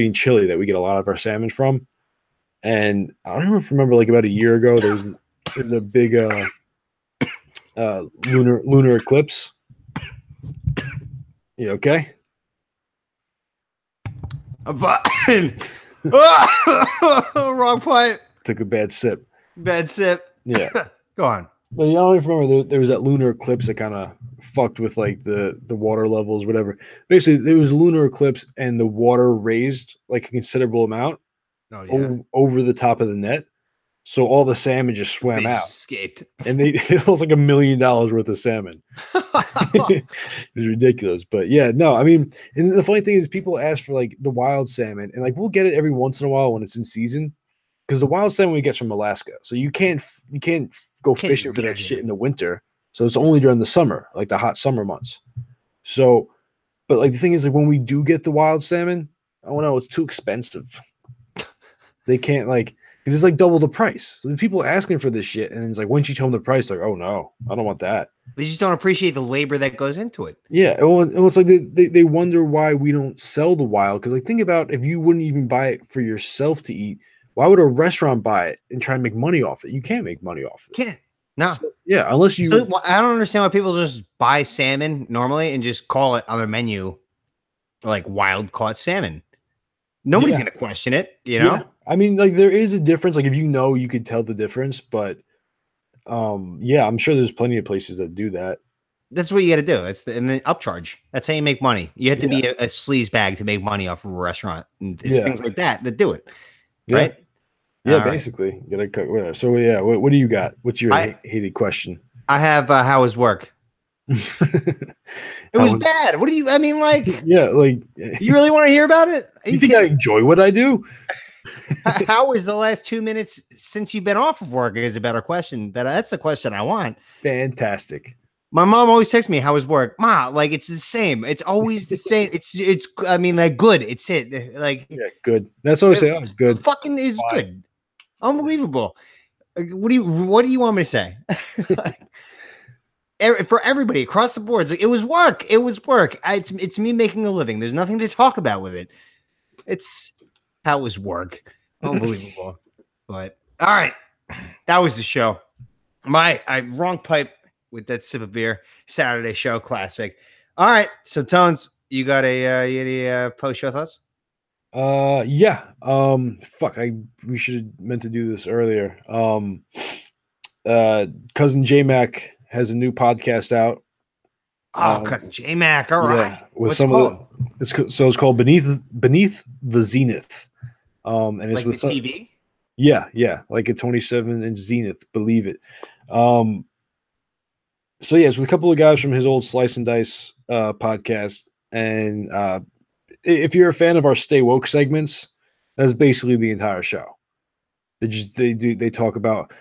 in Chile that we get a lot of our salmon from, and I don't even remember like about a year ago there's a big lunar eclipse. You okay? I'm fine. Wrong pipe. Took a bad sip. Bad sip. Yeah. Go on. But I don't even remember there was that lunar eclipse that kind of fucked with like the water levels, whatever. Basically, there was a lunar eclipse and the water raised like a considerable amount over the top of the net. So all the salmon just swam out. Escaped. And it was like $1 million worth of salmon. It was ridiculous. But yeah, no, I mean, and the funny thing is people ask for like the wild salmon, and like we'll get it every once in a while when it's in season. Because the wild salmon we get from Alaska. So you can't go fishing for that shit in the winter. So it's only during the summer, like the hot summer months. So, but like the thing is, like when we do get the wild salmon, oh no, it's too expensive. They can't like, because it's like double the price. So the people asking for this shit, and it's like once you tell them the price, they're like, oh no, I don't want that. They just don't appreciate the labor that goes into it. Yeah, well, it's like they wonder why we don't sell the wild. Because like think about if you wouldn't even buy it for yourself to eat, why would a restaurant buy it and try and make money off it? You can't make money off it. Can't. No. So, yeah, unless you. So, I don't understand why people just buy salmon normally and just call it on their menu like wild caught salmon. Nobody's going to question it, you know? Yeah. I mean, like there is a difference. Like if you could tell the difference, but yeah, I'm sure there's plenty of places that do that. That's what you got to do. And then upcharge. That's how you make money. You have to be a sleaze bag to make money off of a restaurant. And it's things like that do it. Right? Yeah, basically. You gotta cut whatever. So yeah, what do you got? What's your hated question? I have how was work? It was bad. What do you? I mean, like, yeah, like you really want to hear about it? You think I enjoy what I do? How was the last 2 minutes since you've been off of work? Is a better question. That's the question I want. Fantastic. My mom always texts me, "How was work?" Ma, like it's the same. It's always the same. It's. I mean, like good. It's it. Like good. That's what I say. Oh, good. Fucking is good. Unbelievable. What do you want me to say? For everybody across the board, like, it was work. It was work. It's me making a living. There's nothing to talk about with it. It's how it was work. Unbelievable. But all right, that was the show. Wrong pipe with that sip of beer. Saturday show classic. All right, so Tones, you got any post show thoughts? Yeah. We should have meant to do this earlier. Cousin J-Mac has a new podcast out. Cousin J-Mac. All right. Yeah, with it's called Beneath the Zenith. And it's like with the TV. Yeah, like a 27-inch Zenith. Believe it. So yeah, it's with a couple of guys from his old Slice and Dice podcast, and if you're a fan of our Stay Woke segments, that's basically the entire show. They talk about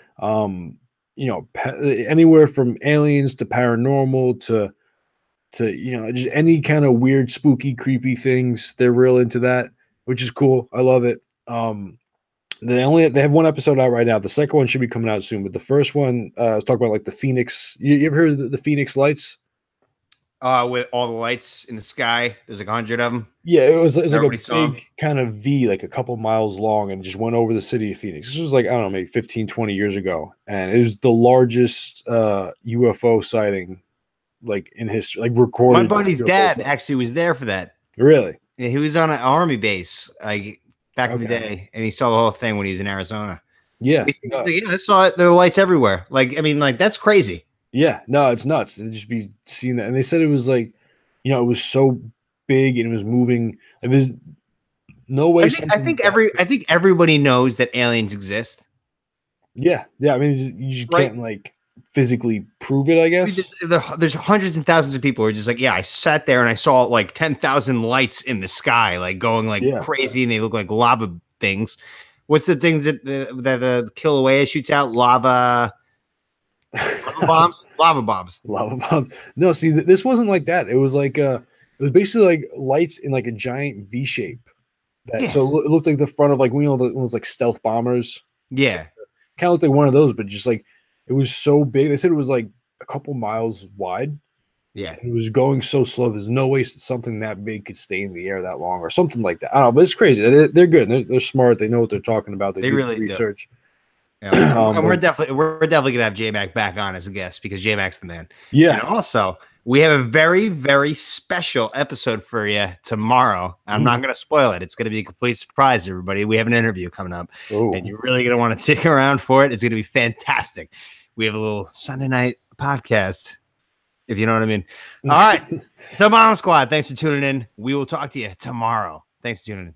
anywhere from aliens to paranormal to just any kind of weird, spooky, creepy things. They're real into that, which is cool. I love it. They have one episode out right now. The second one should be coming out soon, but the first one is talking about like the Phoenix. You ever heard of the Phoenix Lights? With all the lights in the sky, there's like 100 of them. Yeah, it was like a big kind of V, like a couple miles long, and just went over the city of Phoenix. This was like, I don't know, maybe 15, 20 years ago. And it was the largest UFO sighting like in history, like recorded. My buddy's dad actually was there for that. Really? Yeah, he was on an army base like back in the day, and he saw the whole thing when he was in Arizona. Yeah. I saw it. There were lights everywhere. Like, I mean, like that's crazy. Yeah, no, it's nuts. They just be seeing that. And they said it was like you know, it was so big and it was moving. Like there's no way. I think everybody knows that aliens exist. Yeah. I mean, you just Right. can't like physically prove it, I guess. There's hundreds and thousands of people who are just like, yeah, I sat there and I saw like 10,000 lights in the sky, like going like crazy, and they look like lava things. What's the things that the Kilauea shoots out? Lava bombs. Lava bombs. No, see, this wasn't like that. It was like it was basically like lights in like a giant V shape. So it looked like the front of like it was like stealth bombers. Yeah, kind of looked like one of those, but just like it was so big. They said it was like a couple miles wide. Yeah, it was going so slow. There's no way something that big could stay in the air that long, or something like that. I don't know, but it's crazy. They're good. They're smart. They know what they're talking about. They do really research. Yeah. And we're definitely gonna have J-Mac back on as a guest because J-Mac's the man. Yeah. And also, we have a very, very special episode for you tomorrow. I'm not going to spoil it. It's going to be a complete surprise, everybody. We have an interview coming up, and you're really going to want to stick around for it. It's going to be fantastic. We have a little Sunday night podcast, if you know what I mean. All right. So, Bomb Squad, thanks for tuning in. We will talk to you tomorrow. Thanks for tuning in.